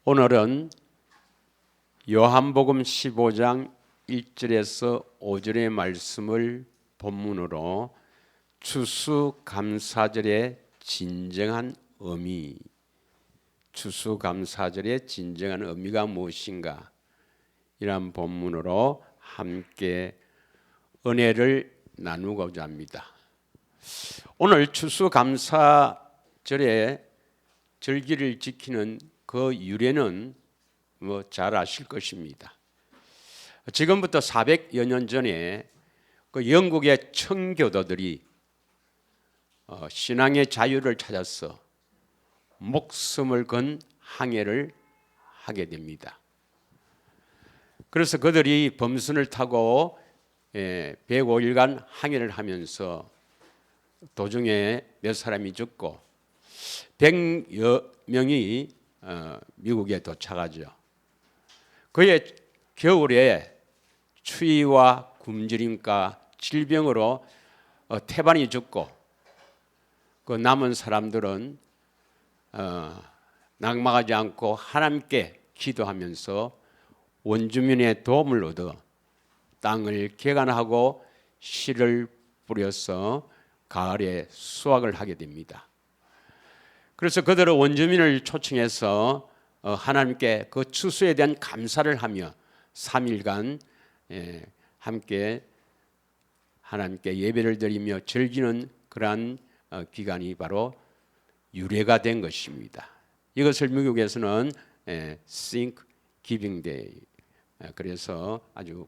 오늘은 요한복음 15장 1절에서 5절의 말씀을 본문으로 추수감사절의 진정한 의미, 추수감사절의 진정한 의미가 무엇인가, 이런 본문으로 함께 은혜를 나누고자 합니다. 오늘 추수감사절의 절기를 지키는 그 유래는 잘 아실 것입니다. 지금부터 400여 년 전에 그 영국의 청교도들이 신앙의 자유를 찾아서 목숨을 건 항해를 하게 됩니다. 그래서 그들이 범선을 타고 105일간 항해를 하면서 도중에 몇 사람이 죽고 100여 명이 미국에 도착하죠. 그의 겨울에 추위와 굶주림과 질병으로 태반이 죽고 그 남은 사람들은 낙망하지 않고 하나님께 기도하면서 원주민의 도움을 얻어 땅을 개간하고 씨를 뿌려서 가을에 수확을 하게 됩니다. 그래서 그들은 원주민을 초청해서 하나님께 그 추수에 대한 감사를 하며 3일간 함께 하나님께 예배를 드리며 즐기는 그러한 기간이 바로 유래가 된 것입니다. 이것을 미국에서는 Thanksgiving Day, 그래서 아주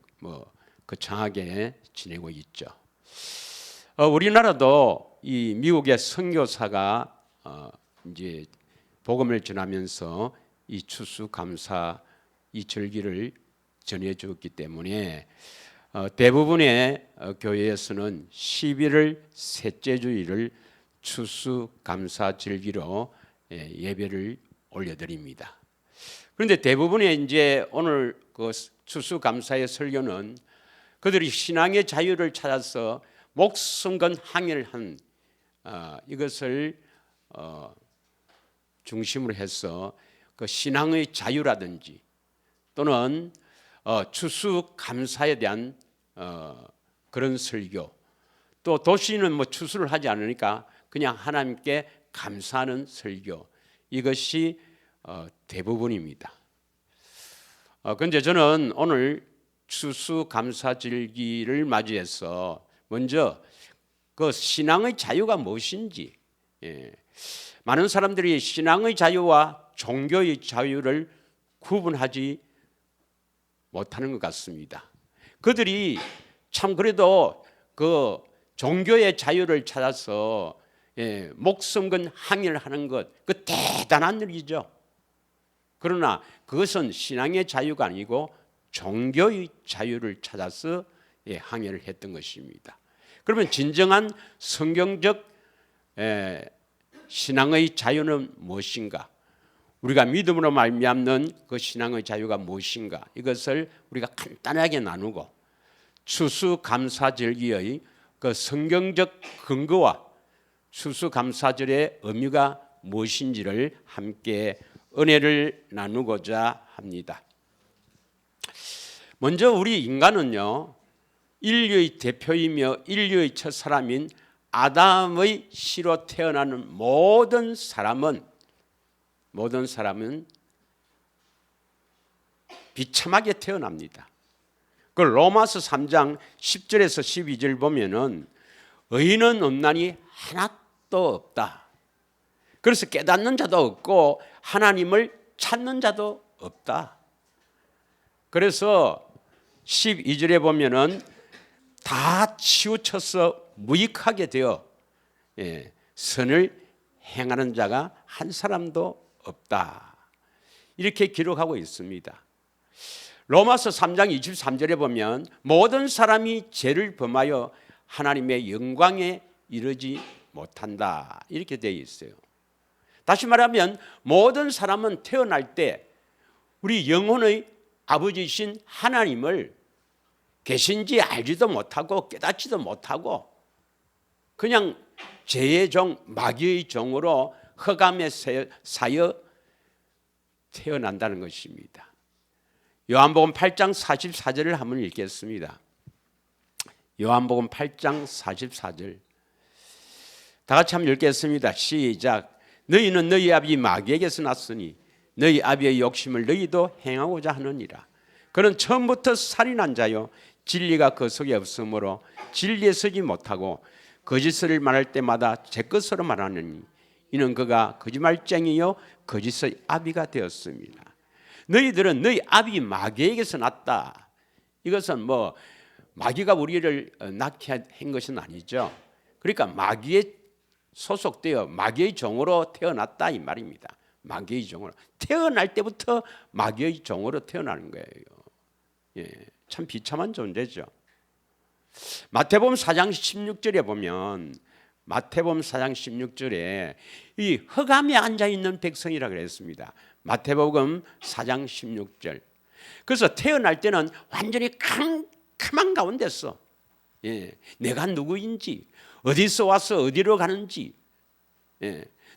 거창하게 지내고 있죠. 우리나라도 이 미국의 선교사가 이제 복음을 전하면서 이 추수감사 이 절기를 전해 주었기 때문에 대부분의 교회에서는 11월 셋째 주일을 추수감사 절기로 예배를 올려드립니다. 그런데 대부분의 이제 오늘 그 추수감사의 설교는 그들이 신앙의 자유를 찾아서 목숨 건 항해를 한 이것을 중심으로 해서 그 신앙의 자유라든지 또는 추수감사에 대한 그런 설교, 또 도시는 추수를 하지 않으니까 그냥 하나님께 감사하는 설교, 이것이 대부분입니다. 그런데 저는 오늘 추수감사절기를 맞이해서 먼저 그 신앙의 자유가 무엇인지, 많은 사람들이 신앙의 자유와 종교의 자유를 구분하지 못하는 것 같습니다. 그들이 참 그래도 그 종교의 자유를 찾아서 목숨 건 항해를 하는 것, 그 대단한 일이죠. 그러나 그것은 신앙의 자유가 아니고 종교의 자유를 찾아서 항해를 했던 것입니다. 그러면 진정한 성경적 신앙의 자유는 무엇인가? 우리가 믿음으로 말미암는 그 신앙의 자유가 무엇인가? 이것을 우리가 간단하게 나누고 추수감사절기의 그 성경적 근거와 추수감사절의 의미가 무엇인지를 함께 은혜를 나누고자 합니다. 먼저 우리 인간은요, 인류의 대표이며 인류의 첫사람인 아담의 씨로 태어나는 모든 사람은 비참하게 태어납니다. 그 로마서 3장 10절에서 12절 보면은 의인은 없나니 하나도 없다. 그래서 깨닫는 자도 없고 하나님을 찾는 자도 없다. 그래서 12절에 보면은 다 치우쳐서 무익하게 되어 선을 행하는 자가 한 사람도 없다. 이렇게 기록하고 있습니다. 로마서 3장 23절에 보면 모든 사람이 죄를 범하여 하나님의 영광에 이르지 못한다. 이렇게 되어 있어요. 다시 말하면 모든 사람은 태어날 때 우리 영혼의 아버지이신 하나님을 계신지 알지도 못하고 깨닫지도 못하고 그냥 죄의 종, 마귀의 종으로 흑암에 사여 태어난다는 것입니다. 요한복음 8장 44절을 한번 읽겠습니다. 요한복음 8장 44절 다 같이 한번 읽겠습니다. 시작. 너희는 너희 아비 마귀에게서 났으니 너희 아비의 욕심을 너희도 행하고자 하느니라. 그는 처음부터 살인한 자요 진리가 그 속에 없으므로 진리에 서지 못하고 거짓을 말할 때마다 제 것으로 말하느니 이는 그가 거짓말쟁이요 거짓의 아비가 되었습니다. 너희들은 너희 아비 마귀에게서 났다. 이것은 뭐 마귀가 우리를 낳게 한 것은 아니죠. 그러니까 마귀에 소속되어 마귀의 종으로 태어났다 이 말입니다. 마귀의 종으로 태어날 때부터 마귀의 종으로 태어나는 거예요. 예, 참 비참한 존재죠. 마태복음 4장 16절에 보면 마태복음 4장 16절에 이 흑암에 앉아 있는 백성이라 그랬습니다. 마태복음 4장 16절. 그래서 태어날 때는 완전히 캄캄한 가운데서 내가 누구인지 어디서 와서 어디로 가는지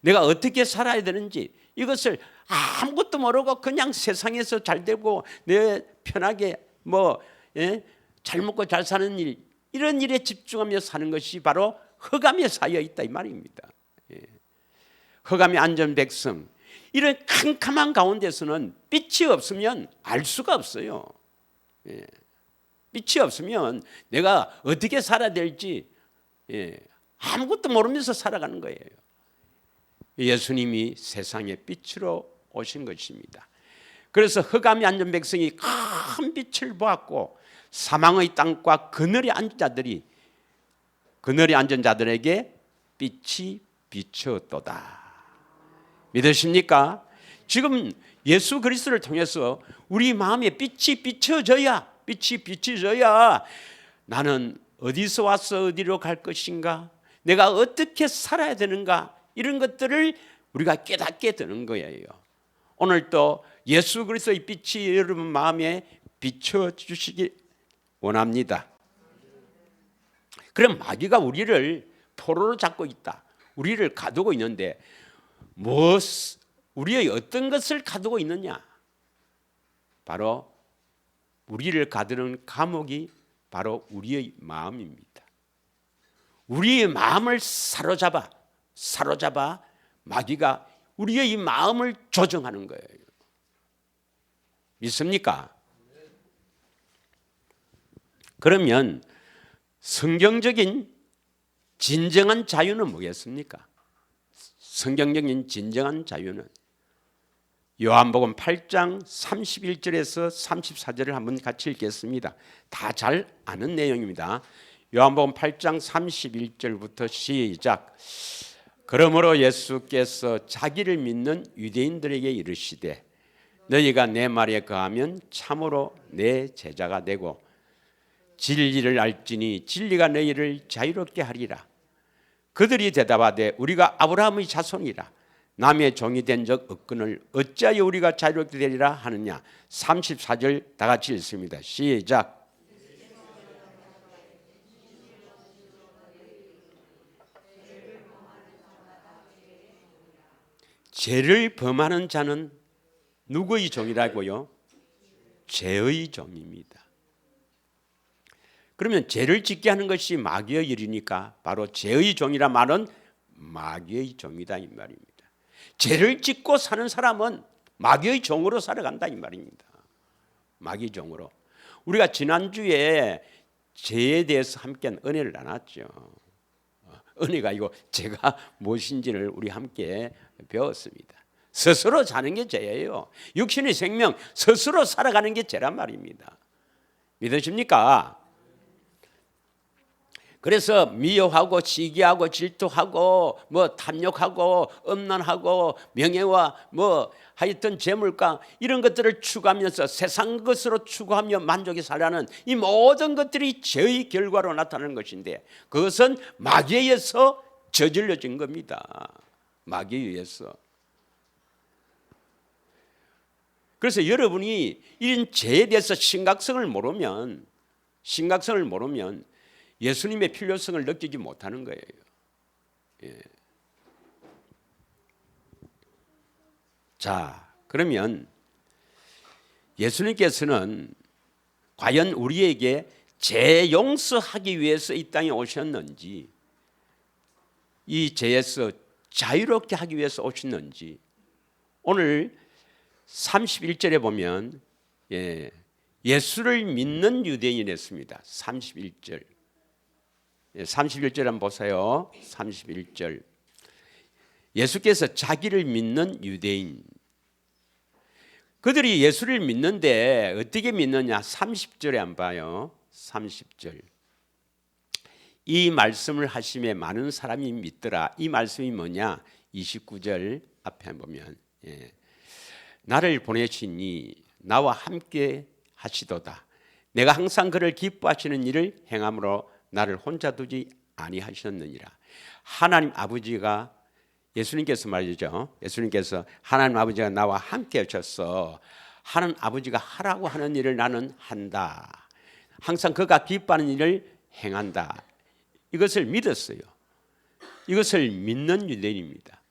내가 어떻게 살아야 되는지 이것을 아무것도 모르고 그냥 세상에서 잘 되고 내 편하게 잘 먹고 잘 사는 일 이런 일에 집중하며 사는 것이 바로 흑암에 쌓여 있다 이 말입니다. 흑암에 앉은 백성 이런 캄캄한 가운데서는 빛이 없으면 알 수가 없어요. 빛이 없으면 내가 어떻게 살아야 될지 아무것도 모르면서 살아가는 거예요. 예수님이 세상의 빛으로 오신 것입니다. 그래서 흑암에 앉은 백성이 큰 빛을 보았고 사망의 땅과 그늘에 앉은 자들에게 빛이 비추었도다. 믿으십니까? 지금 예수 그리스도를 통해서 우리 마음에 빛이 비춰져야 나는 어디서 와서 어디로 갈 것인가, 내가 어떻게 살아야 되는가, 이런 것들을 우리가 깨닫게 되는 거예요. 오늘 또 예수 그리스도의 빛이 여러분 마음에 비춰주시기 원합니다. 그럼 마귀가 우리를 포로로 잡고 있다, 우리를 가두고 있는데 우리의 어떤 것을 가두고 있느냐? 바로 우리를 가두는 감옥이 바로 우리의 마음입니다. 우리의 마음을 사로잡아 마귀가 우리의 이 마음을 조정하는 거예요. 믿습니까? 그러면 성경적인 진정한 자유는 뭐겠습니까? 성경적인 진정한 자유는 요한복음 8장 31절에서 34절을 한번 같이 읽겠습니다. 다 잘 아는 내용입니다. 요한복음 8장 31절부터 시작. 그러므로 예수께서 자기를 믿는 유대인들에게 이르시되 너희가 내 말에 거하면 참으로 내 제자가 되고 진리를 알지니 진리가 너희를 자유롭게 하리라. 그들이 대답하되 우리가 아브라함의 자손이라 남의 종이 된 적 없거늘 어찌하여 우리가 자유롭게 되리라 하느냐. 34절 다 같이 읽습니다. 시작. 죄를 범하는 자는 누구의 종이라고요? 죄의 종입니다. 그러면 죄를 짓게 하는 것이 마귀의 일이니까 바로 죄의 종이라 말은 마귀의 종이다 이 말입니다. 죄를 짓고 사는 사람은 마귀의 종으로 살아간다 이 말입니다. 마귀의 종으로. 우리가 지난주에 죄에 대해서 함께 은혜를 나눴죠. 은혜가 이거 죄가 무엇인지를 우리 함께 배웠습니다. 스스로 사는 게 죄예요. 육신의 생명 스스로 살아가는 게 죄란 말입니다. 믿으십니까? 그래서 미워하고 시기하고 질투하고 탐욕하고 음란하고 명예와 하여튼 재물가 이런 것들을 추구하면서 세상 것으로 추구하며 만족해 살라는 이 모든 것들이 죄의 결과로 나타나는 것인데 그것은 마귀에 의해서 저질러진 겁니다. 마귀에 의해서. 그래서 여러분이 이런 죄에 대해서 심각성을 모르면 예수님의 필요성을 느끼지 못하는 거예요. 자, 그러면 예수님께서는 과연 우리에게 죄 용서하기 위해서 이 땅에 오셨는지, 이 죄에서 자유롭게 하기 위해서 오셨는지, 오늘 31절에 보면 예수를 믿는 유대인이 했습니다. 31절. 31절 한번 보세요. 31절. 예수께서 자기를 믿는 유대인. 그들이 예수를 믿는데 어떻게 믿느냐? 30절에 한번 봐요. 30절. 이 말씀을 하심에 많은 사람이 믿더라. 이 말씀이 뭐냐? 29절 앞에 보면 나를 보내시니 나와 함께 하시도다. 내가 항상 그를 기뻐하시는 일을 행함으로 나를 혼자 두지 아니하셨느니라. 하나님 아버지가, 예수님께서 말이죠, 예수님께서 하나님 아버지가 나와 함께 하셔서 하나님 아버지가 하라고 하는 일을 나는 한다. 항상 그가 기뻐하는 일을 행한다. 이것을 믿었어요. 이것을 믿는 유대인입니다.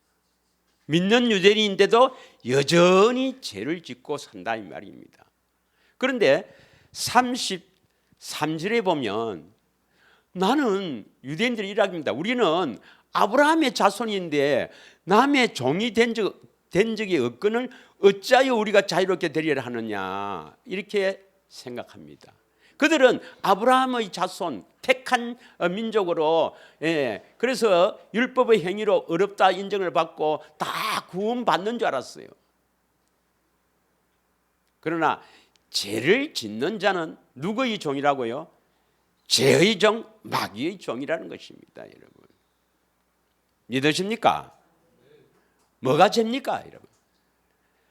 믿는 유대인인데도 여전히 죄를 짓고 산다 이 말입니다. 그런데 33절에 보면 나는, 유대인들이 이랍니다. 우리는 아브라함의 자손인데 남의 종이 된 적이 없거늘 어찌하여 우리가 자유롭게 되리라 하느냐, 이렇게 생각합니다. 그들은 아브라함의 자손, 택한 민족으로, 그래서 율법의 행위로 어렵다 인정을 받고 다 구원받는 줄 알았어요. 그러나 죄를 짓는 자는 누구의 종이라고요? 죄의 종, 마귀의 종이라는 것입니다. 여러분, 믿으십니까? 뭐가 죄입니까? 여러분,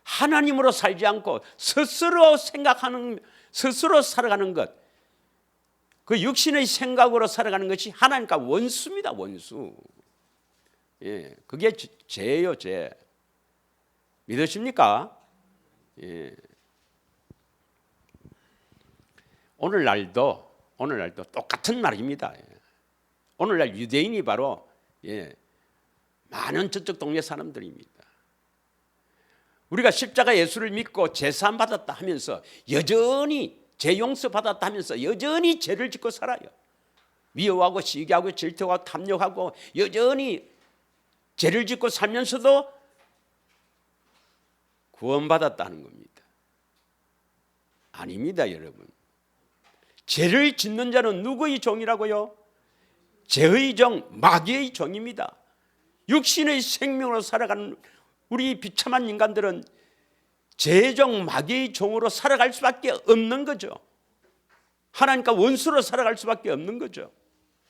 하나님으로 살지 않고 스스로 생각하는, 스스로 살아가는 것, 그 육신의 생각으로 살아가는 것이 하나님과 원수입니다. 원수. 그게 죄예요. 죄. 믿으십니까? 오늘날도 똑같은 말입니다. 오늘날 유대인이 바로 많은 저쪽 동네 사람들입니다. 우리가 십자가 예수를 믿고 제사함 받았다 하면서 여전히 죄 용서 받았다 하면서 여전히 죄를 짓고 살아요. 미워하고 시기하고 질투하고 탐욕하고 여전히 죄를 짓고 살면서도 구원받았다는 겁니다. 아닙니다, 여러분. 죄를 짓는 자는 누구의 종이라고요? 죄의 종, 마귀의 종입니다. 육신의 생명으로 살아가는 우리 비참한 인간들은 죄의 종, 마귀의 종으로 살아갈 수밖에 없는 거죠. 하나님과 원수로 살아갈 수밖에 없는 거죠.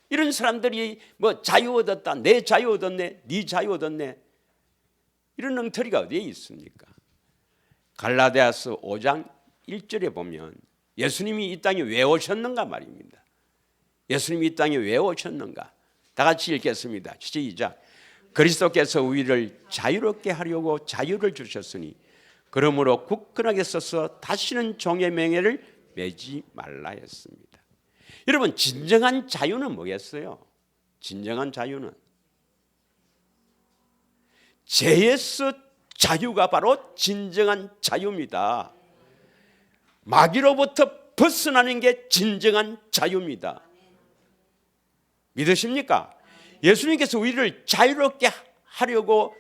이런 사람들이 뭐 자유 얻었다, 내 자유 얻었네, 네 자유 얻었네, 이런 엉터리가 어디에 있습니까? 갈라디아서 5장 1절에 보면 예수님이 이 땅에 왜 오셨는가 말입니다. 예수님이 이 땅에 왜 오셨는가? 다 같이 읽겠습니다. 시작. 그리스도께서 우리를 자유롭게 하려고 자유를 주셨으니 그러므로 굳건하게 서서 다시는 종의 명예를 매지 말라 했습니다. 여러분, 진정한 자유는 뭐겠어요? 진정한 자유는 죄에서 자유가 바로 진정한 자유입니다. 마귀로부터 벗어나는 게 진정한 자유입니다. 믿으십니까? 예수님께서 우리를 자유롭게 하려고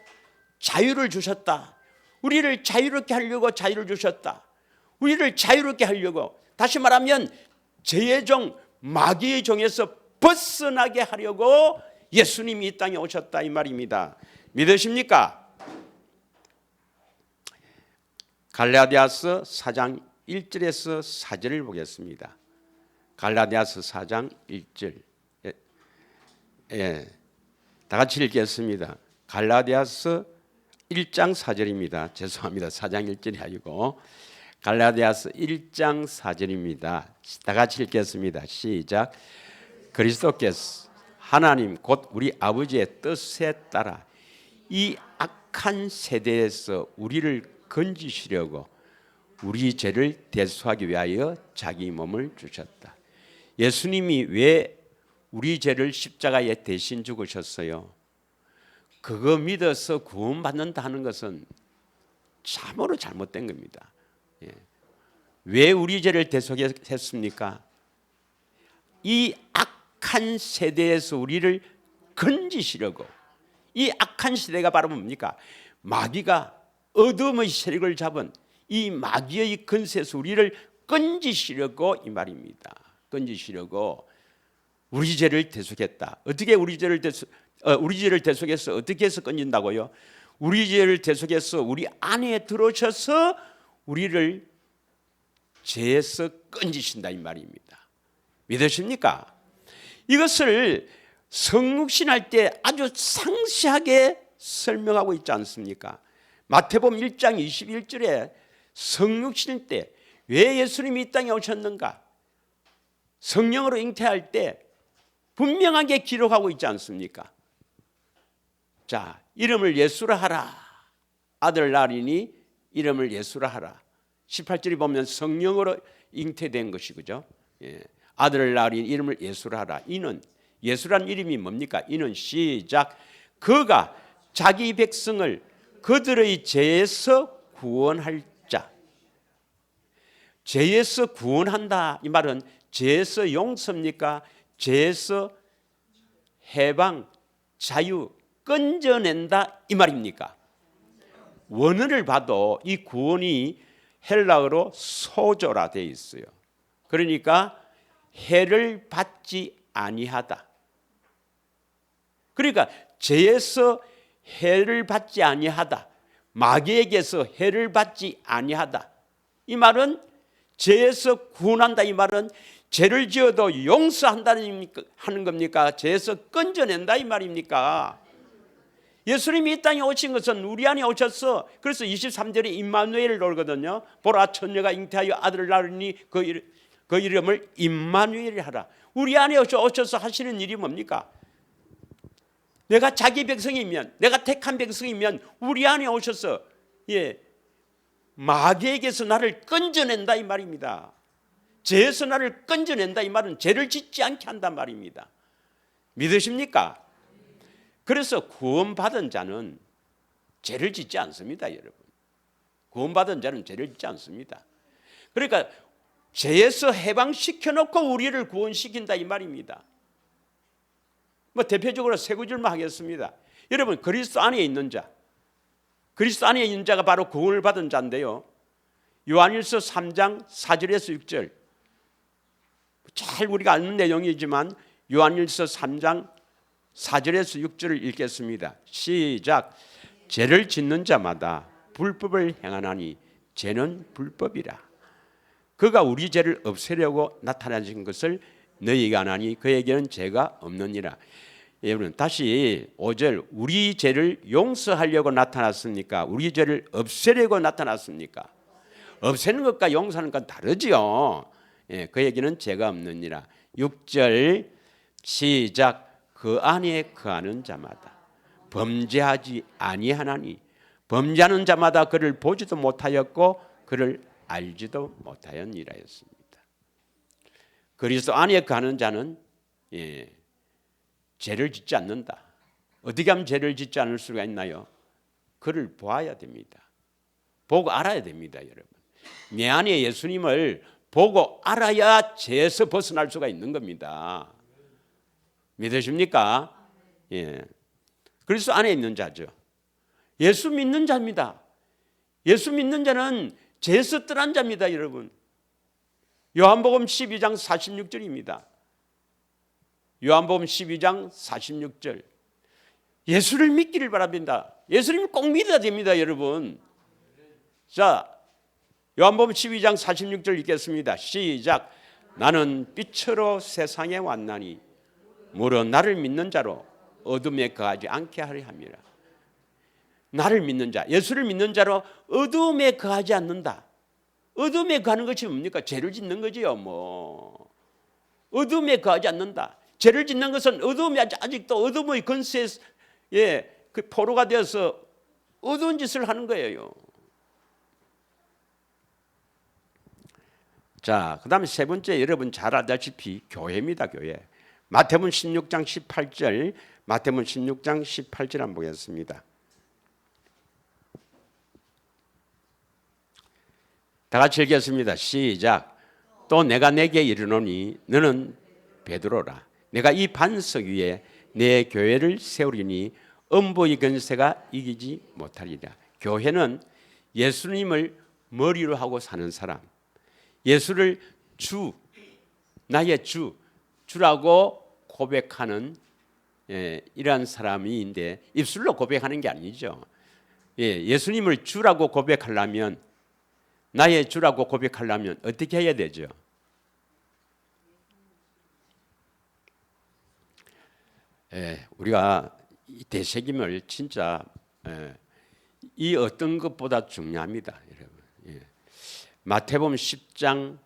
자유를 주셨다. 우리를 자유롭게 하려고 자유를 주셨다. 우리를 자유롭게 하려고, 다시 말하면 죄의 종, 마귀의 종에서 벗어나게 하려고 예수님이 이 땅에 오셨다 이 말입니다. 믿으십니까? 갈라디아서 4장 1절에서 4절을 보겠습니다. 갈라디아서 4장 1절. 다 같이 읽겠습니다. 갈라디아서 1장 4절입니다. 죄송합니다. 4장 1절이 아니고 갈라디아서 1장 4절입니다. 다 같이 읽겠습니다. 시작. 그리스도께서 하나님 곧 우리 아버지의 뜻에 따라 이 악한 세대에서 우리를 건지시려고 우리 죄를 대속하기 위하여 자기 몸을 주셨다. 예수님이 왜 우리 죄를 십자가에 대신 죽으셨어요? 그거 믿어서 구원받는다 하는 것은 참으로 잘못된 겁니다. 왜 우리 죄를 대속했습니까? 이 악한 세대에서 우리를 건지시려고. 이 악한 시대가 바로 뭡니까? 마귀가 어둠의 세력을 잡은 이 마귀의 근세에서 우리를 건지시려고 이 말입니다. 건지시려고 우리 죄를 대속했다. 어떻게 우리 죄를 대속해서 어떻게 해서 건진다고요? 우리 죄를 대속해서 우리 안에 들어오셔서 우리를 죄에서 건지신다 이 말입니다. 믿으십니까? 이것을 성육신할 때 아주 상세하게 설명하고 있지 않습니까? 마태복음 1장 21절에 성육신일 때 왜 예수님이 이 땅에 오셨는가? 성령으로 잉태할 때 분명하게 기록하고 있지 않습니까? 자, 이름을 예수라 하라. 아들 낳으리니 이름을 예수라 하라. 18절에 보면 성령으로 잉태된 것이 그죠? 예. 아들을 낳으리니 이름을 예수라 하라. 이는 예수란 이름이 뭡니까? 이는 시작 그가 자기 백성을 그들의 죄에서 구원할 자. 죄에서 구원한다 이 말은 죄에서 용서입니까? 죄에서 해방, 자유, 건져낸다 이 말입니까? 원어를 봐도 이 구원이 헬라어로 소조라 되어 있어요. 그러니까 해를 받지 아니하다. 그러니까 죄에서 해를 받지 아니하다. 마귀에게서 해를 받지 아니하다. 이 말은 죄에서 구원한다. 이 말은 죄를 지어도 용서한다는 하는 겁니까? 죄에서 건져낸다 이 말입니까? 예수님이 이 땅에 오신 것은 우리 안에 오셔서 그래서 23절에 임마누엘을 놀거든요. 보라 처녀가 잉태하여 아들을 낳으니 그 이름을 임마누엘이 하라. 우리 안에 오셔서 하시는 일이 뭡니까? 내가 자기 백성이면 내가 택한 백성이면 우리 안에 오셔서 마귀에게서 나를 건져낸다 이 말입니다. 죄에서 나를 건져낸다 이 말은 죄를 짓지 않게 한단 말입니다. 믿으십니까? 그래서 구원받은 자는 죄를 짓지 않습니다, 여러분. 구원받은 자는 죄를 짓지 않습니다. 그러니까 죄에서 해방시켜 놓고 우리를 구원시킨다 이 말입니다. 뭐 대표적으로 세 구절만 하겠습니다. 여러분 그리스도 안에 있는 자, 그리스도 안에 있는 자가 바로 구원을 받은 자인데요. 요한일서 3장 4절에서 6절 잘 우리가 아는 내용이지만 요한일서 3장 4절에서 6절을 읽겠습니다. 시작. 죄를 짓는 자마다 불법을 행하나니 죄는 불법이라. 그가 우리 죄를 없애려고 나타나신 것을 너희가 아나니 그에게는 죄가 없느니라. 여러분 다시 5절 우리 죄를 용서하려고 나타났습니까? 우리 죄를 없애려고 나타났습니까? 없애는 것과 용서하는 건 다르지요. 그에게는 죄가 없느니라. 6절 시작. 그 안에 거하는 자마다 범죄하지 아니하나니 범죄하는 자마다 그를 보지도 못하였고 그를 알지도 못하였니라 했습니다. 그리스도 안에 거하는 자는 죄를 짓지 않는다. 어떻게 하면 죄를 짓지 않을 수가 있나요? 그를 보아야 됩니다. 보고 알아야 됩니다, 여러분. 내 안에 예수님을 보고 알아야 죄에서 벗어날 수가 있는 겁니다. 믿으십니까? 그리스도 안에 있는 자죠. 예수 믿는 자입니다. 예수 믿는 자는 죄에서 떠난 자입니다, 여러분. 요한복음 12장 46절입니다. 요한복음 12장 46절. 예수를 믿기를 바랍니다. 예수님을 꼭 믿어야 됩니다, 여러분. 자, 요한복음 12장 46절 읽겠습니다. 시작. 나는 빛으로 세상에 왔나니 무릇 나를 믿는 자로 어둠에 거하지 않게 하려 함이라. 나를 믿는 자, 예수를 믿는 자로 어둠에 거하지 않는다. 어둠에 거하는 것이 뭡니까? 죄를 짓는 거지요. 뭐 어둠에 거하지 않는다. 죄를 짓는 것은 어둠이 아직도 어둠의 근세에 그 포로가 되어서 어두운 짓을 하는 거예요. 자, 그 다음에 세 번째 여러분 잘 알다시피 교회입니다. 교회. 마태복음 16장 18절, 마태복음 16장 18절 한번 보겠습니다. 다 같이 읽겠습니다. 시작. 또 내가 내게 이르노니 너는 베드로라. 내가 이 반석 위에 내 교회를 세우리니 음부의 권세가 이기지 못하리라. 교회는 예수님을 머리로 하고 사는 사람, 예수를 주, 나의 주라고 고백하는 이러한 사람인데 입술로 고백하는 게 아니죠. 예수님을 주라고 고백하려면, 나의 주라고 고백하려면 어떻게 해야 되죠? 우리가 이 대책임을 진짜 이 어떤 것보다 중요합니다, 여러분. 마태복음 10장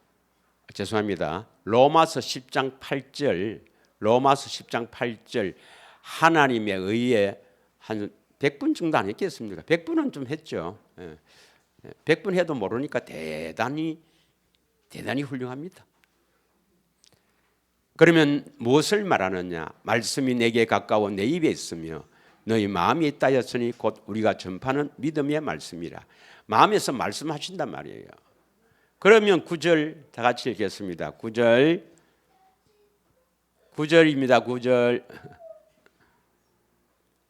죄송합니다. 로마서 10장 8절, 로마서 10장 8절 하나님의 의에 한 100분 정도 안 했겠습니까? 100분은 좀 했죠. 100분 해도 모르니까 대단히 훌륭합니다. 그러면 무엇을 말하느냐? 말씀이 내게 가까워 내 입에 있으며 너희 마음이 있다 하였으니 곧 우리가 전파하는 믿음의 말씀이라. 마음에서 말씀하신단 말이에요. 그러면 9절 다 같이 읽겠습니다. 9절입니다. 9절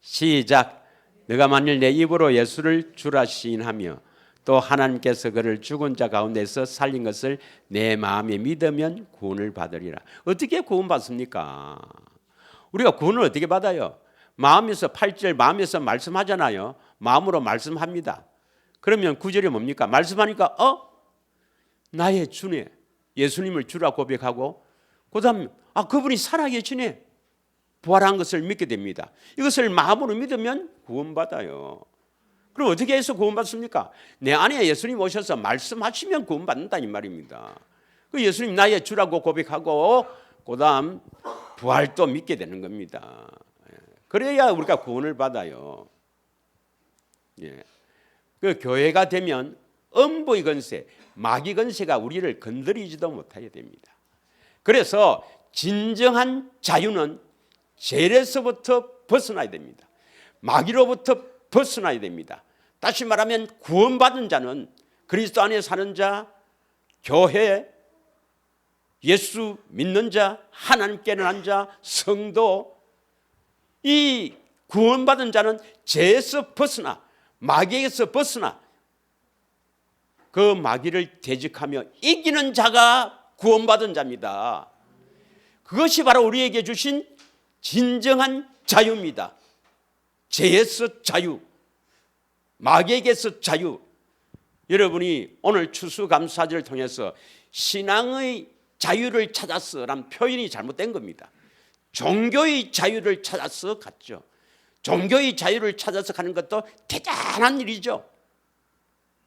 시작. 내가 만일 내 입으로 예수를 주라 시인하며 또 하나님께서 그를 죽은 자 가운데서 살린 것을 내 마음에 믿으면 구원을 받으리라. 어떻게 구원 받습니까? 우리가 구원을 어떻게 받아요? 마음에서 8절 마음에서 말씀하잖아요. 마음으로 말씀합니다. 그러면 9절이 뭡니까? 말씀하니까 나의 주네. 예수님을 주라 고백하고 그다음 그분이 살아계시네. 부활한 것을 믿게 됩니다. 이것을 마음으로 믿으면 구원받아요. 그럼 어떻게 해서 구원받습니까? 내 안에 예수님 오셔서 말씀하시면 구원받는다 이 말입니다. 그 예수님 나의 주라고 고백하고 그다음 부활도 믿게 되는 겁니다. 그래야 우리가 구원을 받아요. 그 교회가 되면 음부의 권세, 마귀 권세가 우리를 건드리지도 못하게 됩니다. 그래서 진정한 자유는 죄에서부터 벗어나야 됩니다. 마귀로부터 벗어나야 됩니다. 다시 말하면 구원받은 자는 그리스도 안에 사는 자, 교회, 예수 믿는 자, 하나님께 난 자, 성도, 이 구원받은 자는 죄에서 벗어나 마귀에서 벗어나 그 마귀를 대적하며 이기는 자가 구원받은 자입니다. 그것이 바로 우리에게 주신 진정한 자유입니다. 죄에서 자유, 마귀에게서 자유. 여러분이 오늘 추수감사절을 통해서 신앙의 자유를 찾았어라는 표현이 잘못된 겁니다. 종교의 자유를 찾아서 갔죠. 종교의 자유를 찾아서 가는 것도 대단한 일이죠.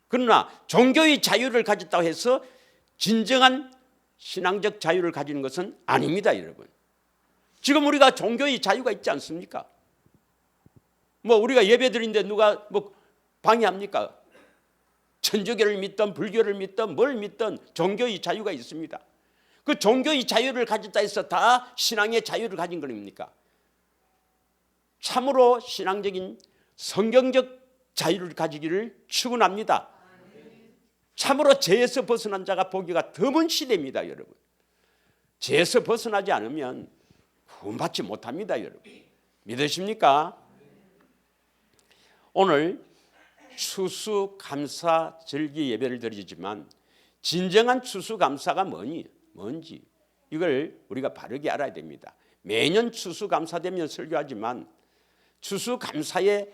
그러나 종교의 자유를 가졌다고 해서 진정한 신앙적 자유를 가지는 것은 아닙니다, 여러분. 지금 우리가 종교의 자유가 있지 않습니까? 우리가 예배드리는데 누가 방해합니까? 천주교를 믿든 불교를 믿든 뭘 믿든 종교의 자유가 있습니다. 그 종교의 자유를 가졌다 해서 다 신앙의 자유를 가진 겁니까? 참으로 신앙적인 성경적 자유를 가지기를 축원합니다. 참으로 죄에서 벗어난 자가 보기가 드문 시대입니다, 여러분. 죄에서 벗어나지 않으면 구원받지 못합니다, 여러분. 믿으십니까? 오늘 추수감사절기 예배를 드리지만 진정한 추수감사가 뭔지 이걸 우리가 바르게 알아야 됩니다. 매년 추수감사되면 설교하지만 추수감사의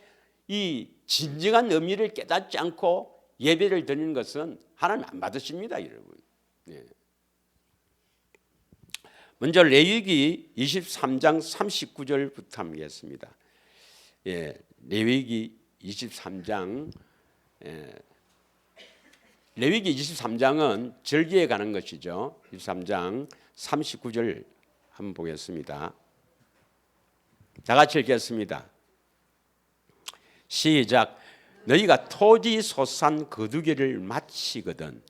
이 진정한 의미를 깨닫지 않고 예배를 드리는 것은 하나님 안 받으십니다, 여러분. 먼저 레위기 23장 39절부터 한번 하겠습니다. 레위기 23장 레위기 23장은 절기에 관한 것이죠. 23장 39절 한번 보겠습니다. 다 같이 읽겠습니다. 시작. 너희가 토지 소산 거두기를 마치거든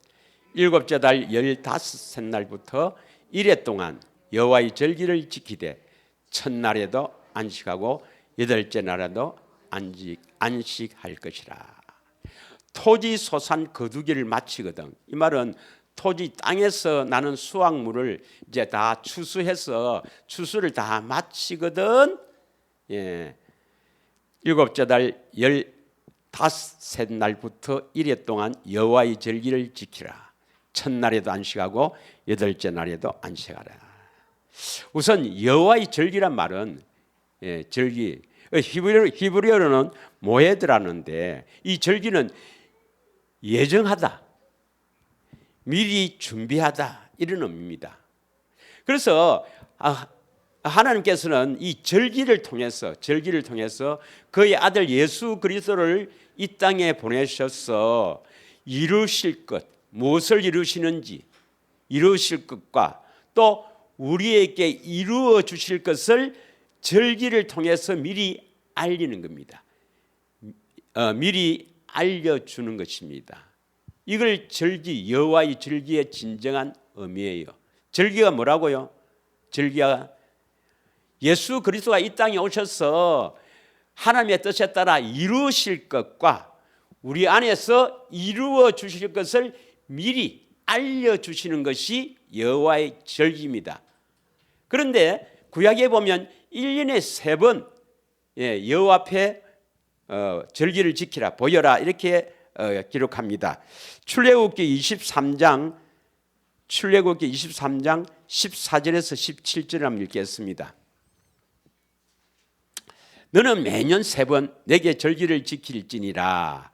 일곱째 달 15째 날부터 이래 동안 여호와의 절기를 지키되 첫날에도 안식하고 여덟째 날에도 안식할 것이라. 토지 소산 거두기를 마치거든. 이 말은 토지 땅에서 나는 수확물을 이제 다 추수해서 추수를 다 마치거든. 예. 일곱째 달 15날부터 이래 동안 여호와의 절기를 지키라. 첫날에도 안식하고 여덟째 날에도 안식하라. 우선 여호와의 절기란 말은 절기, 히브리어로는 모에드라는데 이 절기는 예정하다, 미리 준비하다 이런 의미입니다. 그래서 하나님께서는 이 절기를 통해서 그의 아들 예수 그리스도를 이 땅에 보내셔서 이루실 것, 무엇을 이루시는지 이루실 것과 또 우리에게 이루어 주실 것을 절기를 통해서 미리 알리는 겁니다. 미리 알려주는 것입니다. 이걸 절기, 여호와의 절기의 진정한 의미예요. 절기가 뭐라고요? 절기가 예수 그리스도가 이 땅에 오셔서 하나님의 뜻에 따라 이루실 것과 우리 안에서 이루어 주실 것을 미리 알려주시는 것이 여호와의 절기입니다. 그런데 구약에 보면 1년에 3번 여호와 앞에 절기를 지키라, 보여라 이렇게 기록합니다. 출애굽기 23장 14절에서 17절 한번 읽겠습니다. 너는 매년 3번 내게 절기를 지킬지니라.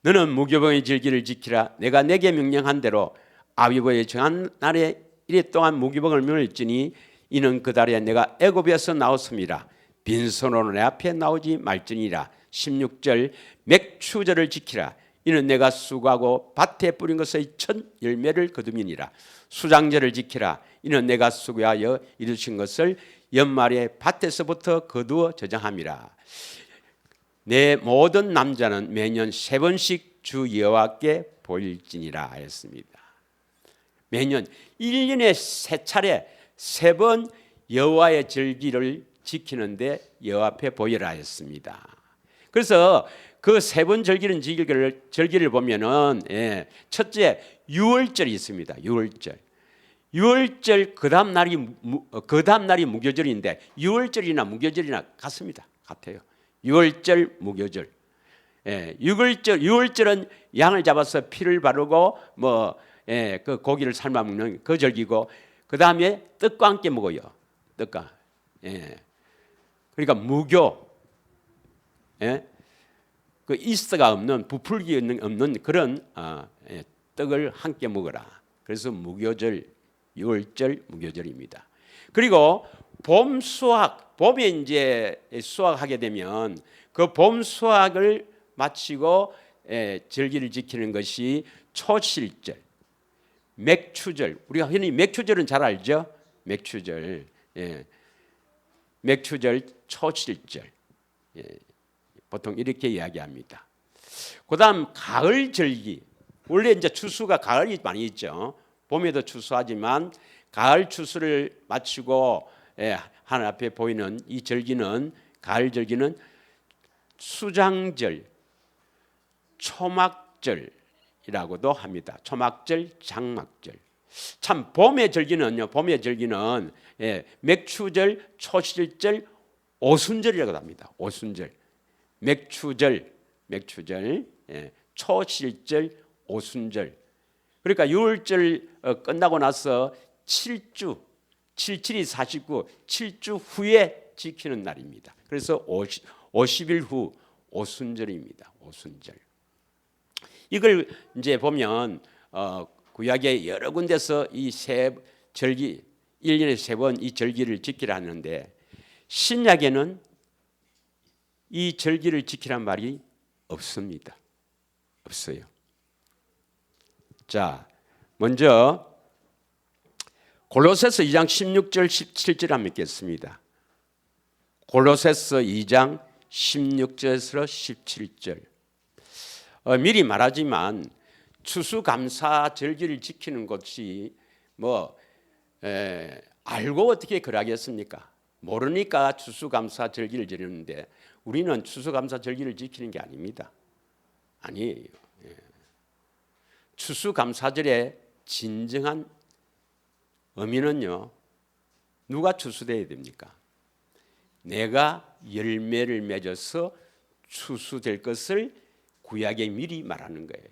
너는 무교병의 절기를 지키라. 내가 내게 명령한 대로 아비보의 정한 날에 이래 동안 무교병을 명할지니 이는 그 달에 내가 애굽에서 나왔음이라. 빈손으로 내 앞에 나오지 말지니라. 16절 맥추절을 지키라. 이는 내가 수고하고 밭에 뿌린 것의 첫 열매를 거두미니라. 수장절을 지키라. 이는 내가 수고하여 이루신 것을 연말에 밭에서부터 거두어 저장함이라. 내 모든 남자는 매년 3번씩 주 여호와께 보일지니라 하였습니다. 매년 1년에 3차례 3번 여호와의 절기를 지키는데 여호와 앞에 보여라 했습니다. 그래서 그 3번 절기를 보면은 첫째 유월절이 있습니다. 유월절 그 다음 날이 무교절인데 유월절이나 무교절이나 같아요. 유월절 무교절. 유월절은 양을 잡아서 피를 바르고 그 고기를 삶아 먹는 그 절기고 그 다음에 떡과 함께 먹어요. 떡과. 그러니까 무교. 그 이스트가 없는 부풀기 없는 그런 떡을 함께 먹어라. 그래서 무교절, 유월절 무교절입니다. 그리고 봄 수확, 봄에 이제 수확하게 되면 그 봄 수확을 마치고 절기를 지키는 것이 초실절, 맥추절. 우리가 흔히 맥추절은 잘 알죠? 맥추절, 맥추절, 초실절. 보통 이렇게 이야기합니다. 그다음 가을 절기. 원래 이제 추수가 가을이 많이 있죠. 봄에도 추수하지만 가을 추수를 마치고 하늘 앞에 보이는 이 절기는 가을 절기는 수장절, 초막절이라고도 합니다. 초막절, 장막절. 참 봄의 절기는요. 봄의 절기는 맥추절, 초실절, 오순절이라고 합니다. 오순절. 맥추절, 초실절, 오순절. 그러니까 유월절 끝나고 나서 7주, 77이 49, 7주 후에 지키는 날입니다. 그래서 50일 후 오순절입니다. 오순절. 이걸 이제 보면 구약의 여러 군데서 이 세 절기 1년에 3번 이 절기를 지키라 하는데 신약에는 이 절기를 지키란 말이 없습니다. 없어요. 자, 먼저 골로새서 2장 16절 17절 한번 읽겠습니다. 골로새서 2장 16절에서 17절. 미리 말하지만 추수감사 절기를 지키는 것이 알고 어떻게 그러하겠습니까? 모르니까 추수감사 절기를 지르는데 우리는 추수감사 절기를 지키는 게 아닙니다. 아니에요. 추수감사절의 진정한 의미는요, 누가 추수되어야 됩니까? 내가 열매를 맺어서 추수될 것을 구약에 미리 말하는 거예요.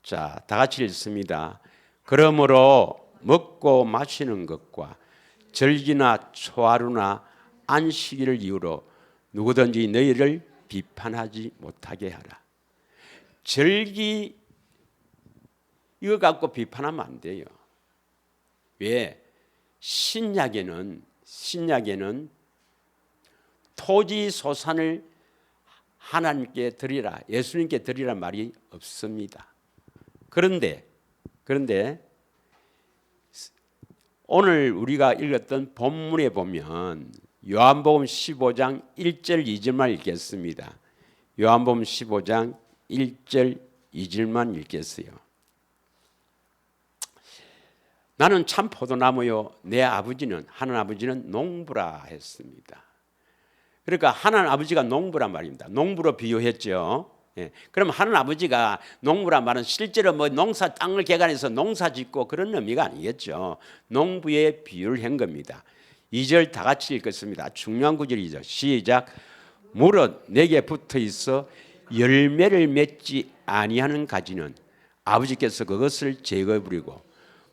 자, 다 같이 읽습니다. 그러므로 먹고 마시는 것과 절기나 초하루나 안식일을 이유로 누구든지 너희를 비판하지 못하게 하라. 절기 이거 갖고 비판하면 안 돼요. 왜? 신약에는 토지 소산을 하나님께 드리라, 예수님께 드리라 말이 없습니다. 그런데 오늘 우리가 읽었던 본문에 보면 요한복음 15장 1절 2절만 읽겠습니다. 요한복음 15장 1절 2절만 읽겠어요. 나는 참 포도나무요 내 아버지는 하나님 아버지는 농부라 했습니다. 그러니까 하나님 아버지가 농부란 말입니다. 농부로 비유했죠. 예. 그럼 하나님 아버지가 농부란 말은 실제로 뭐 농사 땅을 개간해서 농사 짓고 그런 의미가 아니겠죠. 농부의 비유를 한 겁니다. 2절 다 같이 읽겠습니다. 중요한 구절이죠. 시작. 무릇 내게 붙어 있어 열매를 맺지 아니하는 가지는 아버지께서 그것을 제거해 버리고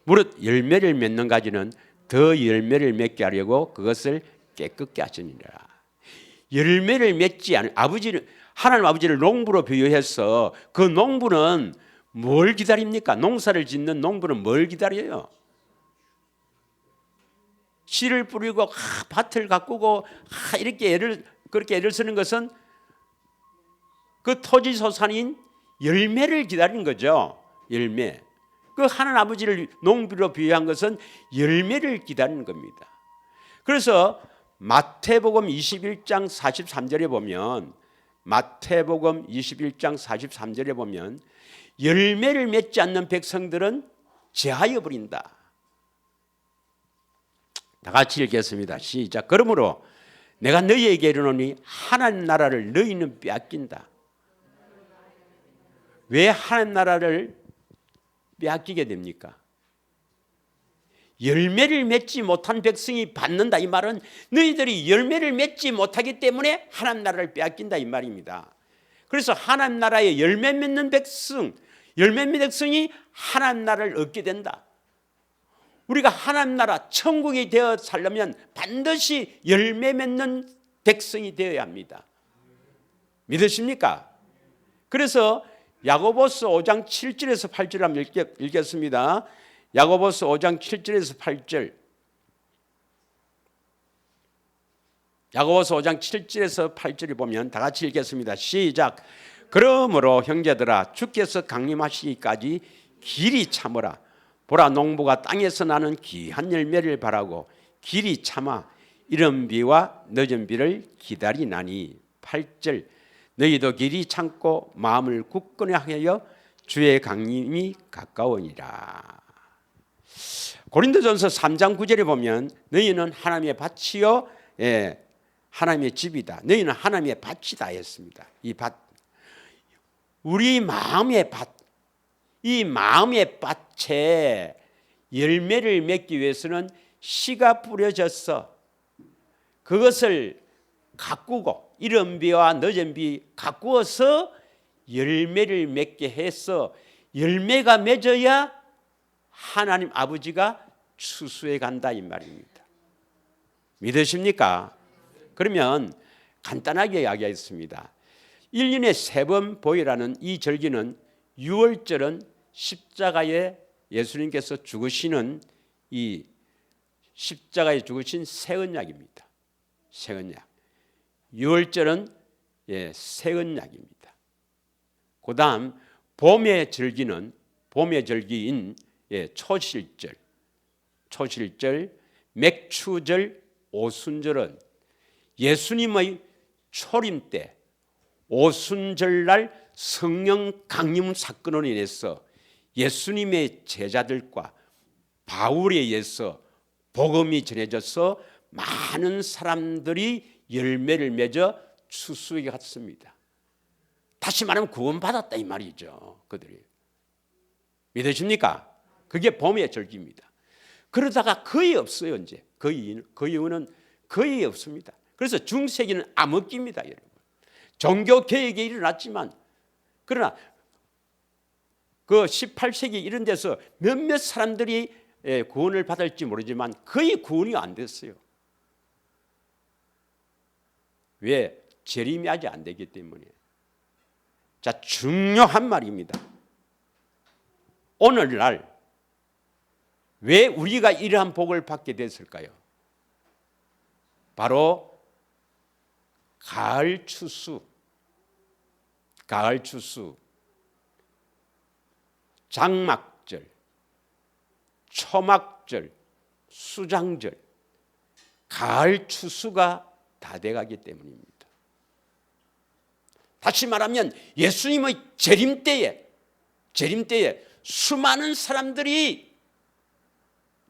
무릇 열매를 맺는 가지는 더 열매를 맺게 하려고 그것을 깨끗게 하시니라. 열매를 맺지 않은 아버지는 하나님 아버지를 농부로 비유해서 그 농부는 뭘 기다립니까? 농사를 짓는 농부는 뭘 기다려요? 씨를 뿌리고 밭을 가꾸고 이렇게 그렇게 애를 쓰는 것은 그 토지 소산인 열매를 기다리는 거죠. 열매. 그 하나님 아버지를 농부로 비유한 것은 열매를 기다리는 겁니다. 그래서 마태복음 21장 43절에 보면 마태복음 21장 43절에 보면 열매를 맺지 않는 백성들은 제하여 버린다. 다 같이 읽겠습니다. 시작. 그러므로 내가 너희에게 이르노니 하나님 나라를 너희는 빼앗긴다. 왜 하나님 나라를 빼앗기게 됩니까? 열매를 맺지 못한 백성이 받는다 이 말은 너희들이 열매를 맺지 못하기 때문에 하나님 나라를 빼앗긴다 이 말입니다. 그래서 하나님 나라의 열매 맺는 백성이 하나님 나라를 얻게 된다. 우리가 하나님 나라 천국이 되어 살려면 반드시 열매 맺는 백성이 되어야 합니다. 믿으십니까? 그래서 야고보서 5장 7절에서 8절 한번 읽겠습니다. 야고보서 5장 7절에서 8절. 야고보서 5장 7절에서 8절을 보면 다 같이 읽겠습니다. 시작. 그러므로 형제들아 주께서 강림하시기까지 길이 참으라. 보라 농부가 땅에서 나는 귀한 열매를 바라고 길이 참아 이른 비와 늦은 비를 기다리나니. 8절. 너희도 길이 참고 마음을 굳건히 하여 주의 강림이 가까우니라. 고린도전서 3장 9절에 보면 너희는 하나님의 밭이요 하나님의 집이다. 너희는 하나님의 밭이다 했습니다. 이 밭, 우리 마음의 밭, 이 마음의 밭에 열매를 맺기 위해서는 씨가 뿌려져서 그것을 가꾸고 이른 비와 늦은 비 가꾸어서 열매를 맺게 해서 열매가 맺어야 하나님 아버지가 추수해 간다 이 말입니다. 믿으십니까? 그러면 간단하게 이야기하겠습니다. 1년에 3번 보이라는 이 절기는 6월절은 십자가에 예수님께서 죽으시는 이 십자가에 죽으신 새 언약입니다. 새 언약. 6월절은 새언약입니다. 그 다음 봄의 절기는 봄의 절기인 초실절, 맥추절, 오순절은 예수님의 초림 때 오순절날 성령 강림 사건으로 인해서 예수님의 제자들과 바울에 의해서 복음이 전해져서 많은 사람들이 열매를 맺어 추수에 갔습니다. 다시 말하면 구원받았다 이 말이죠. 그들이. 믿으십니까? 그게 봄의 절기입니다. 그러다가 거의 없어요. 이제 그 이유는 거의 없습니다. 그래서 중세기는 암흑기입니다. 여러분. 종교개혁이 일어났지만 그러나 그 18세기 이런 데서 몇몇 사람들이 구원을 받을지 모르지만 거의 구원이 안 됐어요. 왜? 재림이 아직 안 되기 때문에. 자, 중요한 말입니다. 오늘날 왜 우리가 이러한 복을 받게 됐을까요? 바로 가을 추수, 장막절, 초막절, 수장절, 가을 추수가 다 돼가기 때문입니다. 다시 말하면 예수님의 재림 때에 수많은 사람들이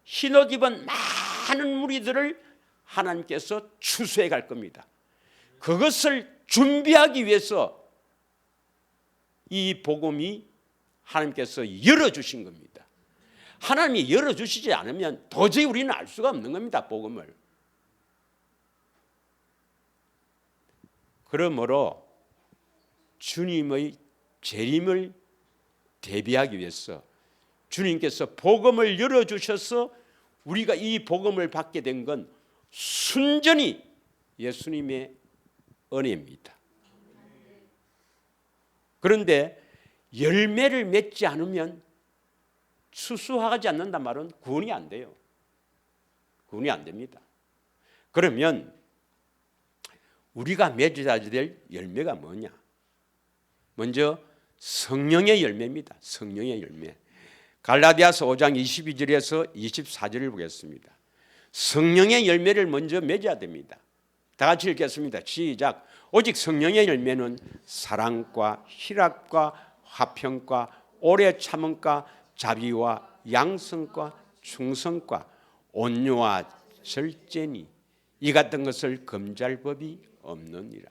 흰옷 입은 많은 무리들을 하나님께서 추수해 갈 겁니다. 그것을 준비하기 위해서 이 복음이 하나님께서 열어주신 겁니다. 하나님이 열어주시지 않으면 도저히 우리는 알 수가 없는 겁니다. 복음을. 그러므로 주님의 재림을 대비하기 위해서 주님께서 복음을 열어주셔서 우리가 이 복음을 받게 된 건 순전히 예수님의 은혜입니다. 그런데 열매를 맺지 않으면 추수하지 않는단 말은 구원이 안 돼요. 구원이 안 됩니다. 그러면 우리가 맺어야 될 열매가 뭐냐? 먼저 성령의 열매입니다. 성령의 열매. 갈라디아서 5장 22절에서 24절을 보겠습니다. 성령의 열매를 먼저 맺어야 됩니다. 다 같이 읽겠습니다. 시작. 오직 성령의 열매는 사랑과 희락과 화평과 오래 참음과 자비와 양성과 충성과 온유와 절제니 이 같은 것을 금지할 법이 없느니라.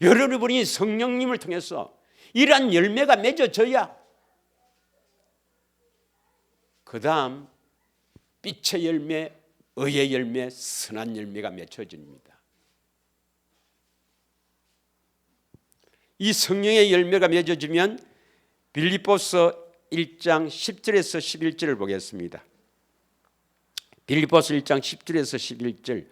여러분이 성령님을 통해서 이러한 열매가 맺어져야 그 다음 빛의 열매, 의의 열매, 선한 열매가 맺혀집니다. 이 성령의 열매가 맺어지면 빌립보서 1장 10절에서 11절을 보겠습니다. 빌립보서 1장 10절에서 11절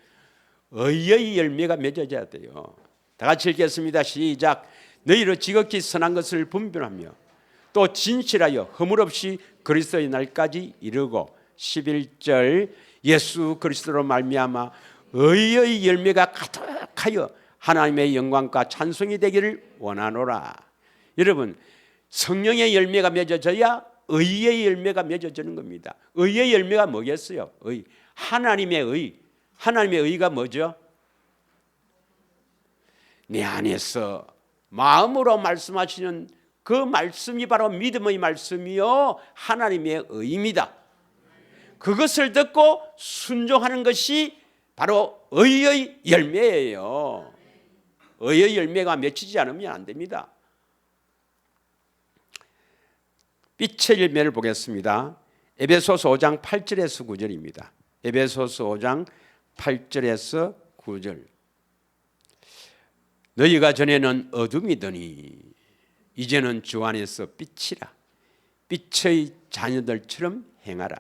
의의 열매가 맺어져야 돼요. 다 같이 읽겠습니다. 시작. 너희로 지극히 선한 것을 분별하며 또 진실하여 허물 없이 그리스도의 날까지 이르고 11절 예수 그리스도로 말미암아 의의 열매가 가득하여 하나님의 영광과 찬송이 되기를 원하노라. 여러분 성령의 열매가 맺어져야 의의 열매가 맺어지는 겁니다. 의의 열매가 뭐겠어요? 하나님의 의. 하나님의 의가 뭐죠? 내 안에서 마음으로 말씀하시는 그 말씀이 바로 믿음의 말씀이요 하나님의 의입니다. 그것을 듣고 순종하는 것이 바로 의의 열매예요. 의의 열매가 맺히지 않으면 안 됩니다. 빛의 열매를 보겠습니다. 에베소서 5장 8절에서 9절입니다. 에베소서 5장 8절에서 9절. 너희가 전에는 어둠이더니 이제는 주 안에서 빛이라. 빛의 자녀들처럼 행하라.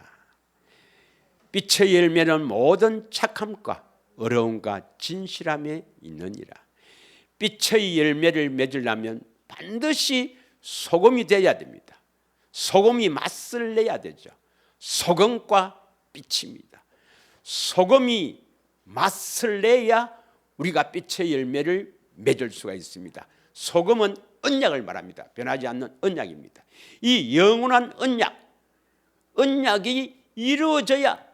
빛의 열매는 모든 착함과 어려움과 진실함에 있느니라. 빛의 열매를 맺으려면 반드시 소금이 되어야 됩니다. 소금이 맛을 내야 되죠. 소금과 빛입니다. 소금이 맛을 내야 우리가 빛의 열매를 맺을 수가 있습니다. 소금은 언약을 말합니다. 변하지 않는 언약입니다. 이 영원한 언약이 이루어져야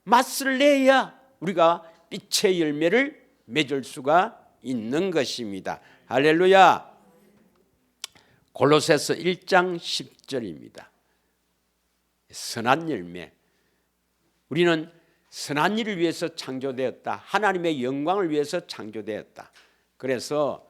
맛을 내야 우리가 빛의 열매를 맺을 수가 있는 것입니다. 할렐루야. 골로새서 1장 10절입니다. 선한 열매. 우리는 선한 일을 위해서 창조되었다. 하나님의 영광을 위해서 창조되었다. 그래서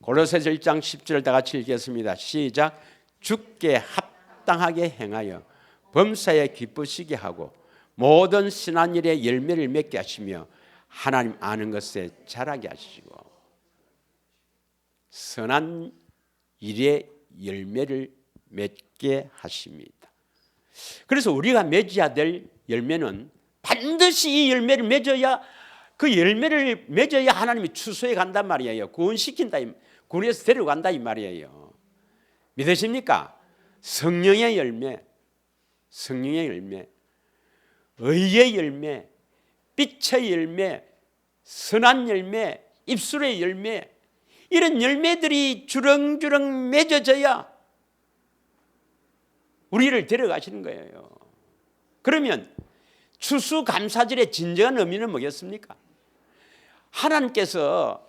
골로새서 1장 10절 다 같이 읽겠습니다. 시작. 주께 합당하게 행하여 범사에 기쁘시게 하고 모든 선한 일에 열매를 맺게 하시며 하나님 아는 것에 자라게 하시고 선한 일에 열매를 맺게 하십니다. 그래서 우리가 맺어야 될 열매는 반드시 이 열매를 맺어야 그 열매를 맺어야 하나님이 추수해 간단 말이에요. 구원시킨다, 구원해서 데려간다 이 말이에요. 믿으십니까? 성령의 열매, 성령의 열매, 의의 열매, 빛의 열매, 선한 열매, 입술의 열매, 이런 열매들이 주렁주렁 맺어져야 우리를 데려가시는 거예요. 그러면 추수감사절의 진정한 의미는 뭐겠습니까? 하나님께서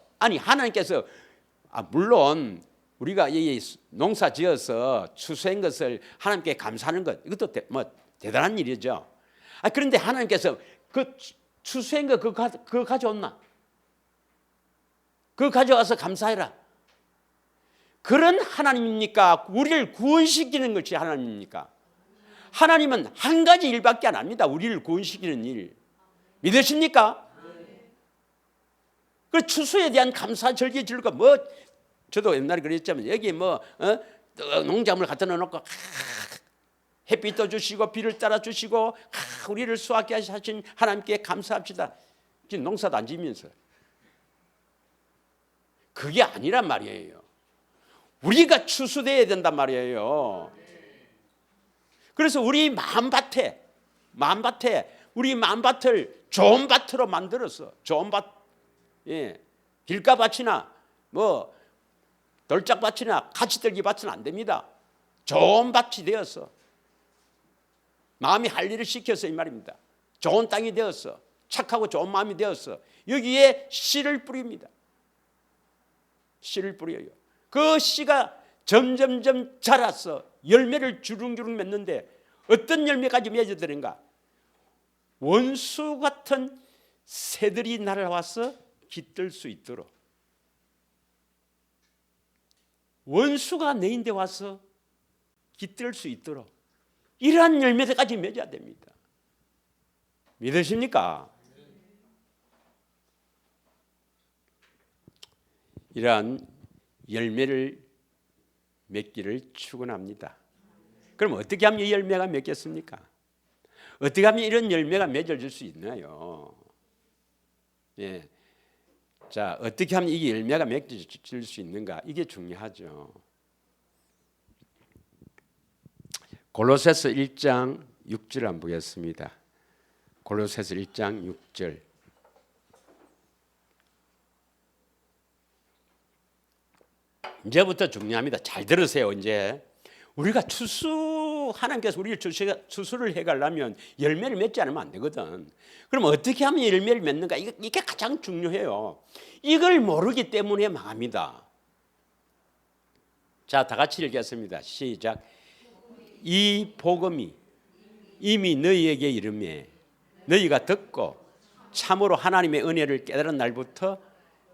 물론 우리가 이 농사 지어서 추수한 것을 하나님께 감사하는 것, 이것도 대단한 일이죠. 그런데 하나님께서 그 추수한 거 그거 가져왔나? 그거 가져와서 감사해라. 그런 하나님입니까? 우리를 구원시키는 것이 하나님입니까? 하나님은 한 가지 일밖에 안 합니다. 우리를 구원시키는 일. 믿으십니까? 그 추수에 대한 감사 절기 지르고 저도 옛날에 그랬지만 여기 농작물 갖다 놓고 햇빛도 주시고 비를 따라 주시고 우리를 수확하게 하신 하나님께 감사합시다. 지금 농사도 안 지면서 그게 아니란 말이에요. 우리가 추수돼야 된단 말이에요. 그래서 우리 마음밭에 우리 마음밭을 좋은 밭으로 만들어서 좋은 밭, 길가밭이나 돌짝밭이나 가시떨기 밭은 안 됩니다. 좋은 밭이 되어서 마음이 할 일을 시켜서 이 말입니다. 좋은 땅이 되어서 착하고 좋은 마음이 되어서 여기에 씨를 뿌립니다. 씨를 뿌려요. 그 씨가 점점점 자라서 열매를 주릉주릉 맺는데 어떤 열매까지 맺어드는가? 원수 같은 새들이 날아와서 깃들 수 있도록, 원수가 내 인데 와서 깃들 수 있도록 이러한 열매들까지 맺어야 됩니다. 믿으십니까? 이러한 열매를 맺기를 축원합니다. 그럼 어떻게 하면 이 열매가 맺겠습니까? 어떻게 하면 이런 열매가 맺어질 수 있나요? 자, 어떻게 하면 이 열매가 맺어질 수 있는가? 이게 중요하죠. 골로새서 1장 6절 한번 보겠습니다. 골로새서 1장 6절. 이제부터 중요합니다. 잘 들으세요. 이제 우리가 하나님께서 우리를 추수를 해가려면 열매를 맺지 않으면 안 되거든. 그럼 어떻게 하면 열매를 맺는가? 이게 가장 중요해요. 이걸 모르기 때문에 망합니다. 자, 다 같이 읽겠습니다. 시작. 이 복음이 이미 너희에게 이르매 너희가 듣고 참으로 하나님의 은혜를 깨달은 날부터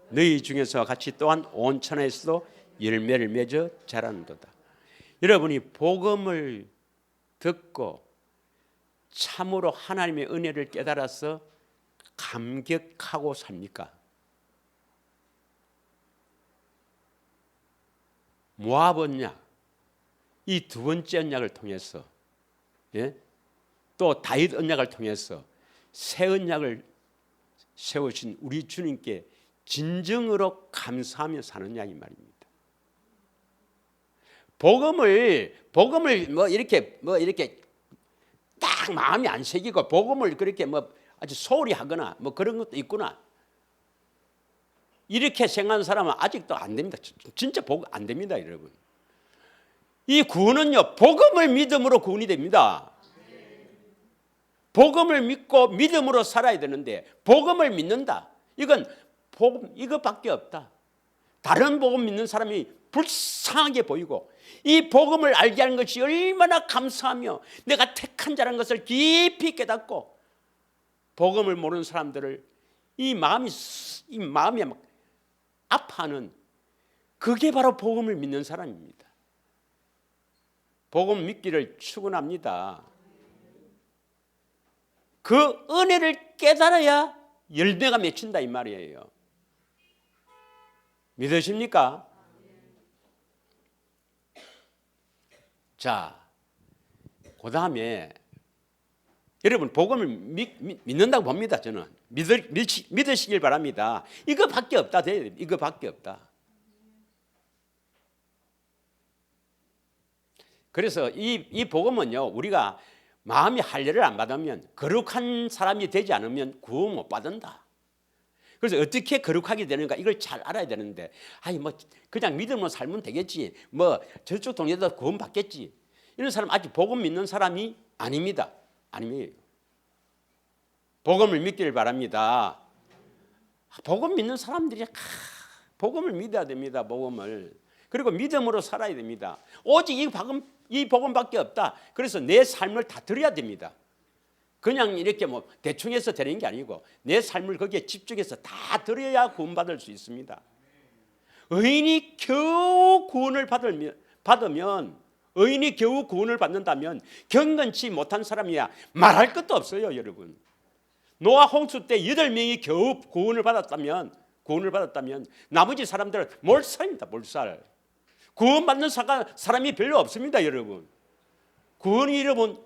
너희 중에서 같이 또한 온 천하에서도 열매를 맺어 자라는도다. 여러분이 복음을 듣고 참으로 하나님의 은혜를 깨달아서 감격하고 삽니까? 모압 언약, 이 두 번째 언약을 통해서, 또 다윗 언약을 통해서 새 언약을 세우신 우리 주님께 진정으로 감사하며 사는 야 이 말입니다. 복음을 이렇게 딱 마음이 안 새기고 복음을 그렇게 아주 소홀히 하거나 그런 것도 있구나 이렇게 생각하는 사람은 아직도 안 됩니다. 진짜 복음 안 됩니다, 여러분. 이 구원은요, 복음을 믿음으로 구원이 됩니다. 복음을 믿고 믿음으로 살아야 되는데 복음을 믿는다. 이건 복음 이것밖에 없다. 다른 복음 믿는 사람이 불쌍하게 보이고 이 복음을 알게 하는 것이 얼마나 감사하며 내가 택한 자라는 것을 깊이 깨닫고 복음을 모르는 사람들을 이 마음이 막 아파하는 그게 바로 복음을 믿는 사람입니다. 복음 믿기를 축원합니다. 그 은혜를 깨달아야 열매가 맺힌다 이 말이에요. 믿으십니까? 자, 그 다음에 여러분 복음을 믿는다고 봅니다. 저는 믿으시길 바랍니다. 이거밖에 없다. 이거밖에 없다. 그래서 이 복음은요, 우리가 마음이 할례를 안 받으면, 거룩한 사람이 되지 않으면 구원 못 받는다. 그래서 어떻게 거룩하게 되는가 이걸 잘 알아야 되는데, 아니 뭐 그냥 믿음으로 살면 되겠지, 뭐 저쪽 동네에서 구원 받겠지, 이런 사람 아직 복음 믿는 사람이 아닙니다. 아니에요. 복음을 믿기를 바랍니다. 복음 믿는 사람들이 복음을 믿어야 됩니다. 복음을. 그리고 믿음으로 살아야 됩니다. 오직 이 복음밖에 없다. 그래서 내 삶을 다 드려야 됩니다. 그냥 이렇게 뭐 대충 해서 되는 게 아니고 내 삶을 거기에 집중해서 다 드려야 구원받을 수 있습니다. 의인이 겨우 구원을 받으면, 의인이 겨우 구원을 받는다면 경건치 못한 사람이야 말할 것도 없어요. 여러분, 노아 홍수 때 8명이 겨우 구원을 받았다면 나머지 사람들은 몰살입니다. 몰살. 구원받는 사람이 별로 없습니다. 여러분, 구원이 여러분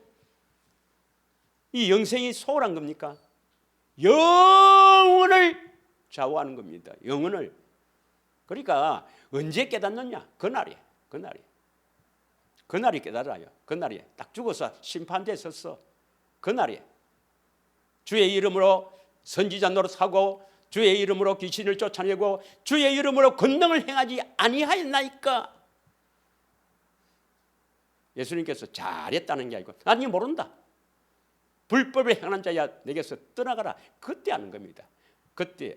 이 영생이 소홀한 겁니까? 영혼을 좌우하는 겁니다. 영혼을. 그러니까 언제 깨닫느냐? 그날이 깨달아요. 그날이 딱 죽어서 심판대에 섰어. 그날이 주의 이름으로 선지자 노릇하고 주의 이름으로 귀신을 쫓아내고 주의 이름으로 권능을 행하지 아니하였나이까? 예수님께서 잘했다는 게 아니고 나는 모른다. 불법을 행하는 자야 내게서 떠나가라. 그때 하는 겁니다. 그때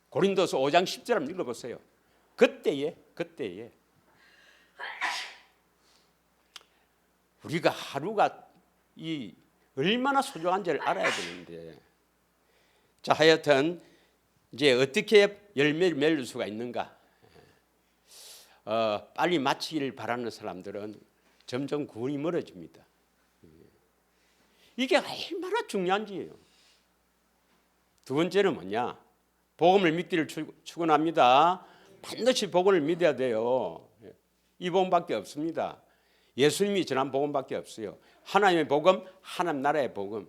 고린도서 5장 10절 한번 읽어보세요. 그때에 우리가 하루가 얼마나 소중한지를 알아야 되는데, 자, 하여튼 이제 어떻게 열매를 맺을 수가 있는가? 빨리 마치기를 바라는 사람들은 점점 구원이 멀어집니다. 이게 얼마나 중요한지예요. 두 번째는 뭐냐? 복음을 믿기를 축원합니다. 반드시 복음을 믿어야 돼요. 이 복음밖에 없습니다. 예수님이 전한 복음밖에 없어요. 하나님의 복음, 하나님 나라의 복음,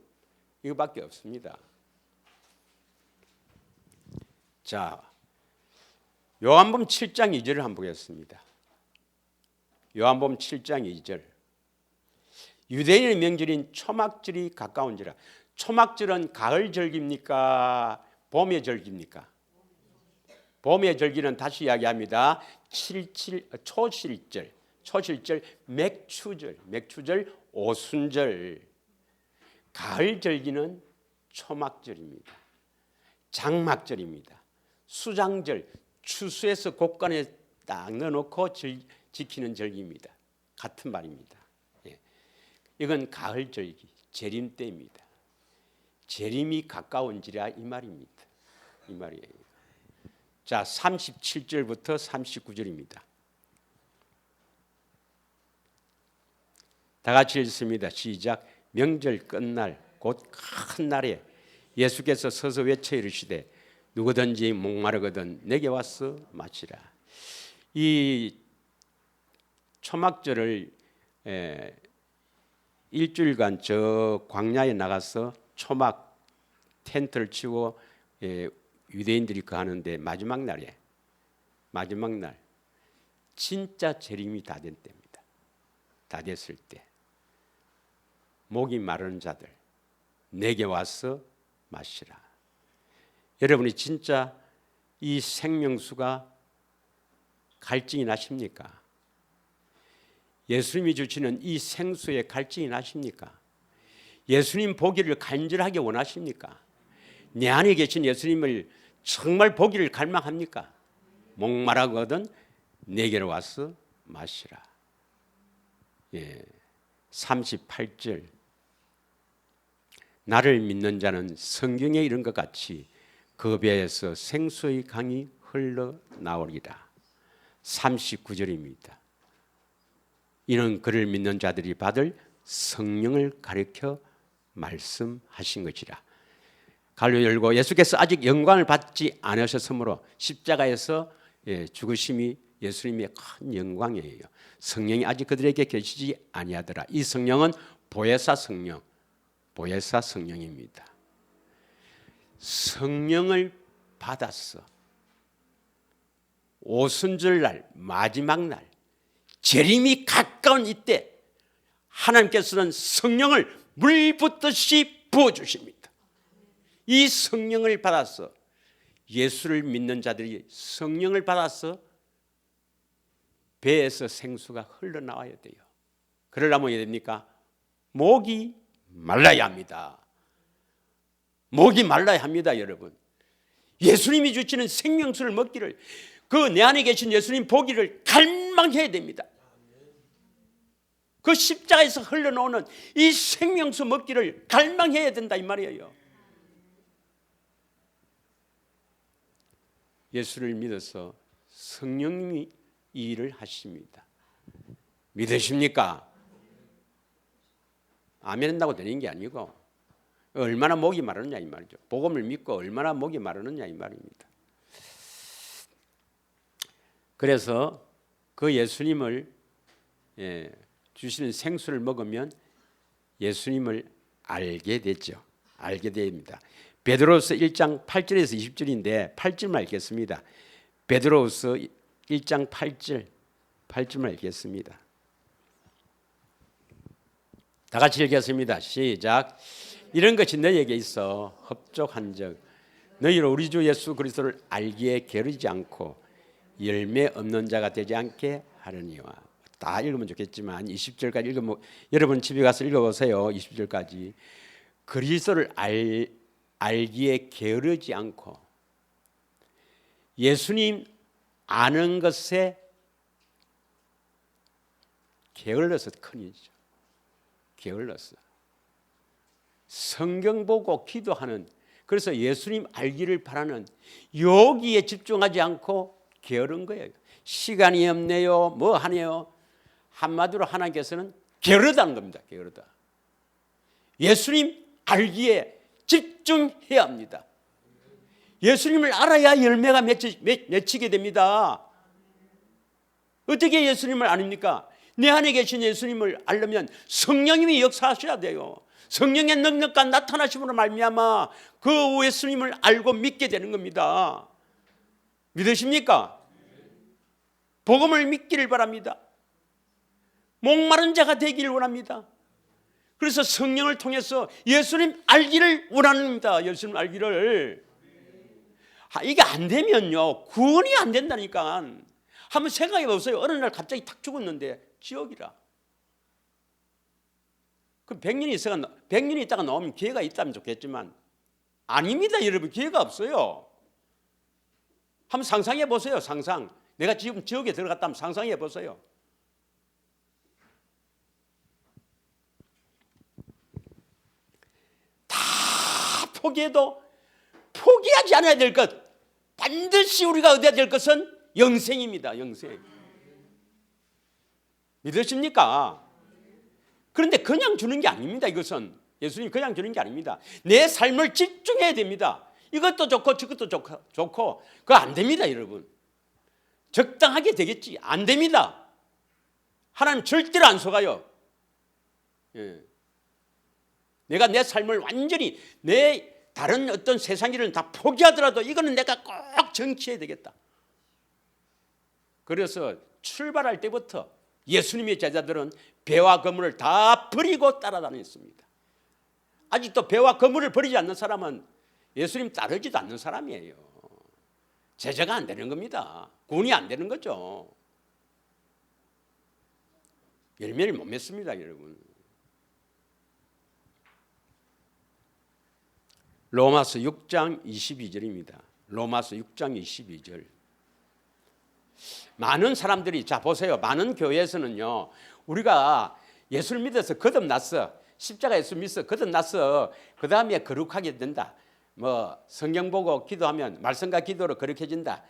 이거밖에 없습니다. 자, 요한복음 7장 2절을 한번 보겠습니다. 요한복음 7장 2절. 유대인의 명절인 초막절이 가까운지라. 초막절은 가을 절기입니까? 봄의 절기입니까? 봄의 절기는 다시 이야기합니다. 초실절, 맥추절, 오순절. 가을 절기는 초막절입니다. 장막절입니다. 수장절, 추수해서 곡간에 딱 넣어놓고 지키는 절기입니다. 같은 말입니다. 이건 가을 절기, 재림 때입니다. 재림이 가까운지라 이 말입니다. 이 말이에요. 자, 37절부터 39절입니다. 다 같이 읽습니다. 시작. 명절 끝날 곧 큰 날에 예수께서 서서 외쳐 이르시되 누구든지 목마르거든 내게 와서 마시라. 이 초막절을 일주일간 저 광야에 나가서 초막 텐트를 치고 유대인들이 거하는데 마지막 날 진짜 재림이 다 된 때입니다. 다 됐을 때 목이 마른 자들 내게 와서 마시라. 여러분이 진짜 이 생명수가 갈증이 나십니까? 예수님이 주시는 이 생수에 갈증이 나십니까? 예수님 보기를 간절하게 원하십니까? 내 안에 계신 예수님을 정말 보기를 갈망합니까? 목마르거든 내게로 와서 마시라. 38절. 나를 믿는 자는 성경에 이른 것 같이 그 배에서 생수의 강이 흘러나오리라. 39절입니다. 이는 그를 믿는 자들이 받을 성령을 가리켜 말씀하신 것이라. 갈로 열고 예수께서 아직 영광을 받지 않으셨으므로 십자가에서 죽으심이 예수님의 큰 영광이에요. 성령이 아직 그들에게 계시지 아니하더라. 이 성령은 보혜사 성령, 보혜사 성령입니다. 성령을 받았어. 오순절날 마지막 날 재림이 가까운 이때 하나님께서는 성령을 물 붓듯이 부어주십니다. 이 성령을 받아서 예수를 믿는 자들이 성령을 받아서 배에서 생수가 흘러나와야 돼요. 그러려면 어떻게 됩니까? 목이 말라야 합니다. 목이 말라야 합니다, 여러분. 예수님이 주시는 생명수를 먹기를, 그 내 안에 계신 예수님 보기를 갈망해야 됩니다. 그 십자가에서 흘러나오는 이 생명수 먹기를 갈망해야 된다 이 말이에요. 예수를 믿어서 성령님이 이 일을 하십니다. 믿으십니까? 아멘 한다고 되는 게 아니고 얼마나 목이 마르느냐 이 말이죠. 복음을 믿고 얼마나 목이 마르느냐 이 말입니다. 그래서 그 예수님을 주시는 생수를 먹으면 예수님을 알게 되죠. 알게 됩니다. 베드로후서 1장 8절에서 20절인데 8절만 읽겠습니다. 베드로후서 1장 8절만 읽겠습니다. 다 같이 읽겠습니다. 시작. 이런 것이 너희에게 있어 흡족한 적 너희로 우리 주 예수 그리스도를 알기에 게으르지 않고 열매 없는 자가 되지 않게 하려니와. 다 읽으면 좋겠지만 20절까지 읽으면 여러분 집에 가서 읽어보세요. 20절까지. 그리스도를 알기에 게으르지 않고 예수님 아는 것에 게을러서 큰일이죠. 게을렀어. 성경 보고 기도하는, 그래서 예수님 알기를 바라는 여기에 집중하지 않고 게으른 거예요. 시간이 없네요. 뭐 하네요. 한마디로 하나님께서는 게으르다는 겁니다. 게으르다. 예수님 알기에 집중해야 합니다. 예수님을 알아야 열매가 맺히게 됩니다. 어떻게 예수님을 아닙니까? 내 안에 계신 예수님을 알려면 성령님이 역사하셔야 돼요. 성령의 능력과 나타나심으로 말미암아 그 예수님을 알고 믿게 되는 겁니다. 믿으십니까? 복음을 믿기를 바랍니다. 목마른 자가 되기를 원합니다. 그래서 성령을 통해서 예수님 알기를 원합니다. 예수님 알기를. 이게 안 되면요 구원이 안 된다니까. 한번 생각해 보세요. 어느 날 갑자기 탁 죽었는데 지옥이라. 그 100년이 있다가 나오면 기회가 있다면 좋겠지만 아닙니다. 여러분 기회가 없어요. 한번 상상해 보세요. 상상. 내가 지금 지옥에 들어갔다면 상상해 보세요. 다 포기해도 포기하지 않아야 될 것, 반드시 우리가 얻어야 될 것은 영생입니다. 영생. 믿으십니까? 그런데 그냥 주는 게 아닙니다. 이것은 예수님 그냥 주는 게 아닙니다. 내 삶을 집중해야 됩니다. 이것도 좋고 저것도 좋고 그거 안 됩니다. 여러분 적당하게 되겠지 안 됩니다. 하나님 절대로 안 속아요. 내가 내 삶을 완전히 내 다른 어떤 세상 일은 다 포기하더라도 이거는 내가 꼭 정치해야 되겠다. 그래서 출발할 때부터 예수님의 제자들은 배와 그물을 다 버리고 따라다녔습니다. 아직도 배와 그물을 버리지 않는 사람은 예수님 따르지도 않는 사람이에요. 제자가 안 되는 겁니다. 구원이 안 되는 거죠. 열매를 못 맺습니다, 여러분. 로마서 6장 22절입니다. 로마서 6장 22절. 많은 사람들이 자 보세요. 많은 교회에서는요. 우리가 예수를 믿어서 거듭났어. 십자가 예수 믿어 거듭났어. 그 다음에 거룩하게 된다. 뭐 성경 보고 기도하면 말씀과 기도로 거룩해진다.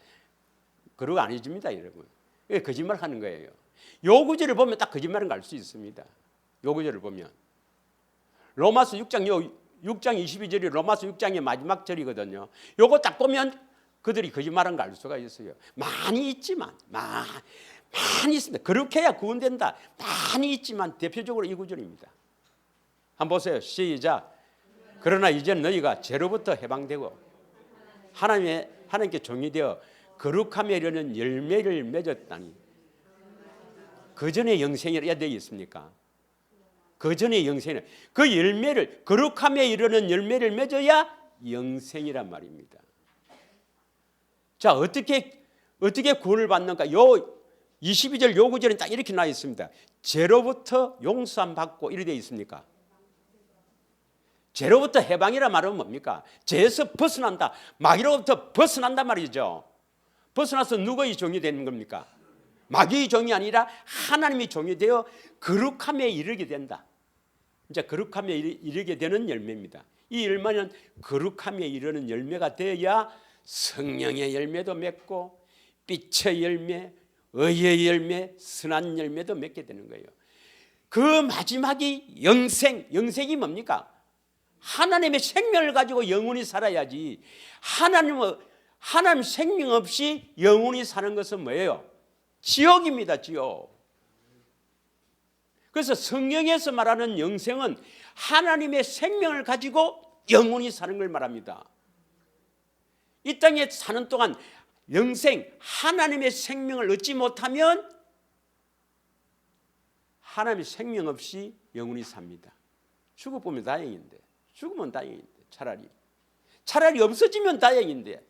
거룩 아니집니다, 여러분. 이게 거짓말 하는 거예요. 요 구절을 보면 딱 거짓말인 걸 알 수 있습니다. 요 구절을 보면 로마서 6장 22절이 로마서 6장의 마지막 절이거든요. 요거 딱 보면 그들이 거짓말한 걸 알 수가 있어요. 많이 있지만 많이 있습니다. 그렇게 해야 구원된다. 많이 있지만 대표적으로 이 구절입니다. 한번 보세요. 시작. 그러나 이제 너희가 죄로부터 해방되고 하나님께 종이 되어 거룩함에 이르는 열매를 맺었다니. 그 전에 영생이라 되어 있습니까? 그 전에 영생은 그 열매를 거룩함에 이르는 열매를 맺어야 영생이란 말입니다. 자, 어떻게 구원을 받는가? 요 22절 요 구절은 딱 이렇게 나와 있습니다. 죄로부터 용서함 받고 이렇게 되어 있습니까? 죄로부터 해방이라 말은 뭡니까? 죄에서 벗어난다. 마귀로부터 벗어난단 말이죠. 벗어나서 누구의 종이 되는 겁니까? 마귀의 종이 아니라 하나님의 종이 되어 거룩함에 이르게 된다. 이제 거룩함에 이르게 되는 열매입니다. 이 열매는 거룩함에 이르는 열매가 되어야 성령의 열매도 맺고 빛의 열매, 의의 열매, 선한 열매도 맺게 되는 거예요. 그 마지막이 영생이 뭡니까? 하나님의 생명을 가지고 영원히 살아야지. 하나님 생명 없이 영원히 사는 것은 뭐예요? 지옥입니다. 지옥. 그래서 성경에서 말하는 영생은 하나님의 생명을 가지고 영원히 사는 걸 말합니다. 이 땅에 사는 동안 영생, 하나님의 생명을 얻지 못하면 하나님의 생명 없이 영원히 삽니다. 죽어보면 다행인데, 죽으면 다행인데, 차라리 없어지면 다행인데,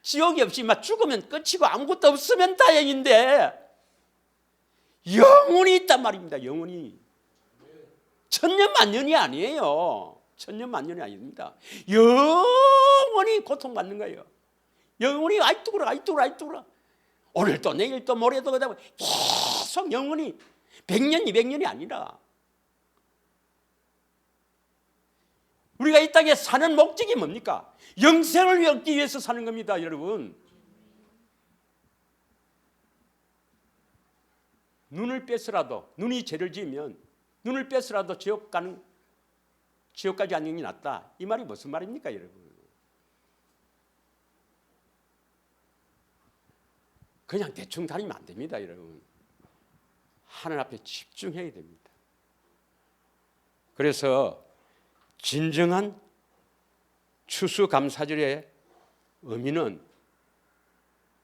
지옥이 없이 막 죽으면 끝이고 아무것도 없으면 다행인데 영원히 있단 말입니다. 영원히. 천년만년이 아니에요. 천년만년이 아닙니다. 영원히 고통받는 거예요. 영원히 아이뚜그라 오늘도 내일도 모레도 그러다 계속 영원히 100년 200년이 아니라 우리가 이 땅에 사는 목적이 뭡니까? 영생을 얻기 위해서 사는 겁니다. 여러분, 눈을 뺏으라도, 눈이 죄를 지으면 눈을 뺏으라도 지옥까지 가는 게 낫다. 이 말이 무슨 말입니까, 여러분? 그냥 대충 다니면 안 됩니다, 여러분. 하늘 앞에 집중해야 됩니다. 그래서 진정한 추수감사절의 의미는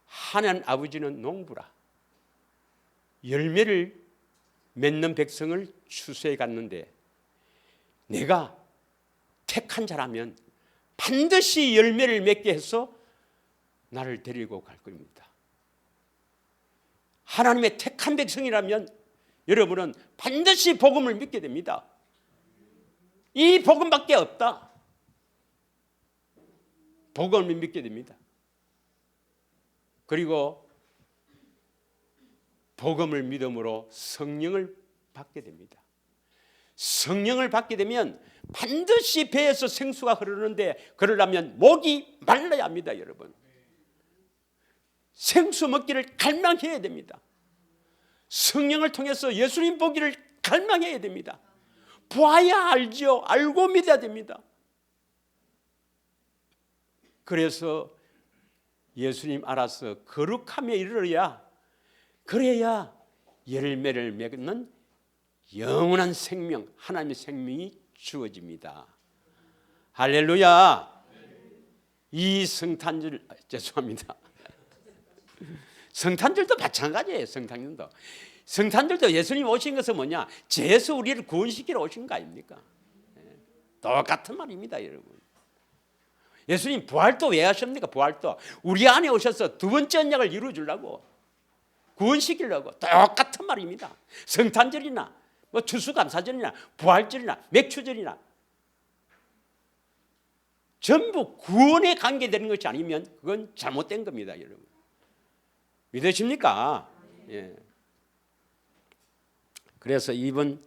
하나님 아버지는 농부라. 열매를 맺는 백성을 추수해 갔는데 내가 택한 자라면 반드시 열매를 맺게 해서 나를 데리고 갈 겁니다. 하나님의 택한 백성이라면 여러분은 반드시 복음을 믿게 됩니다. 이 복음밖에 없다. 복음을 믿게 됩니다. 그리고 복음을 믿음으로 성령을 받게 됩니다. 성령을 받게 되면 반드시 배에서 생수가 흐르는데 그러려면 목이 말라야 합니다. 여러분, 생수 먹기를 갈망해야 됩니다. 성령을 통해서 예수님 보기를 갈망해야 됩니다. 보아야 알죠. 알고 믿어야 됩니다. 그래서 예수님 알아서 거룩함에 이르러야, 그래야 열매를 맺는 영원한 생명, 하나님의 생명이 주어집니다. 할렐루야. 이 성탄절, 죄송합니다. 성탄절도 마찬가지예요. 성탄절도 예수님 오신 것은 뭐냐? 죄에서 우리를 구원시키러 오신 거 아닙니까? 똑같은 말입니다, 여러분. 예수님 부활도 왜 하십니까? 부활도 우리 안에 오셔서 두 번째 언약을 이루어주려고, 구원시키려고. 똑같은 말입니다. 성탄절이나 뭐 추수감사절이나 부활절이나 맥추절이나 전부 구원에 관계되는 것이 아니면 그건 잘못된 겁니다, 여러분. 믿으십니까? 예. 그래서 이번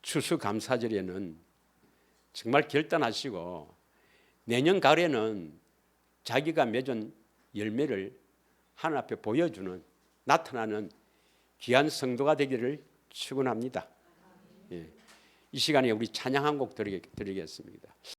추수감사절에는 정말 결단하시고 내년 가을에는 자기가 맺은 열매를 하나님 앞에 보여주는 나타나는 귀한 성도가 되기를 축원합니다. 예. 이 시간에 우리 찬양 한 곡 드리겠습니다.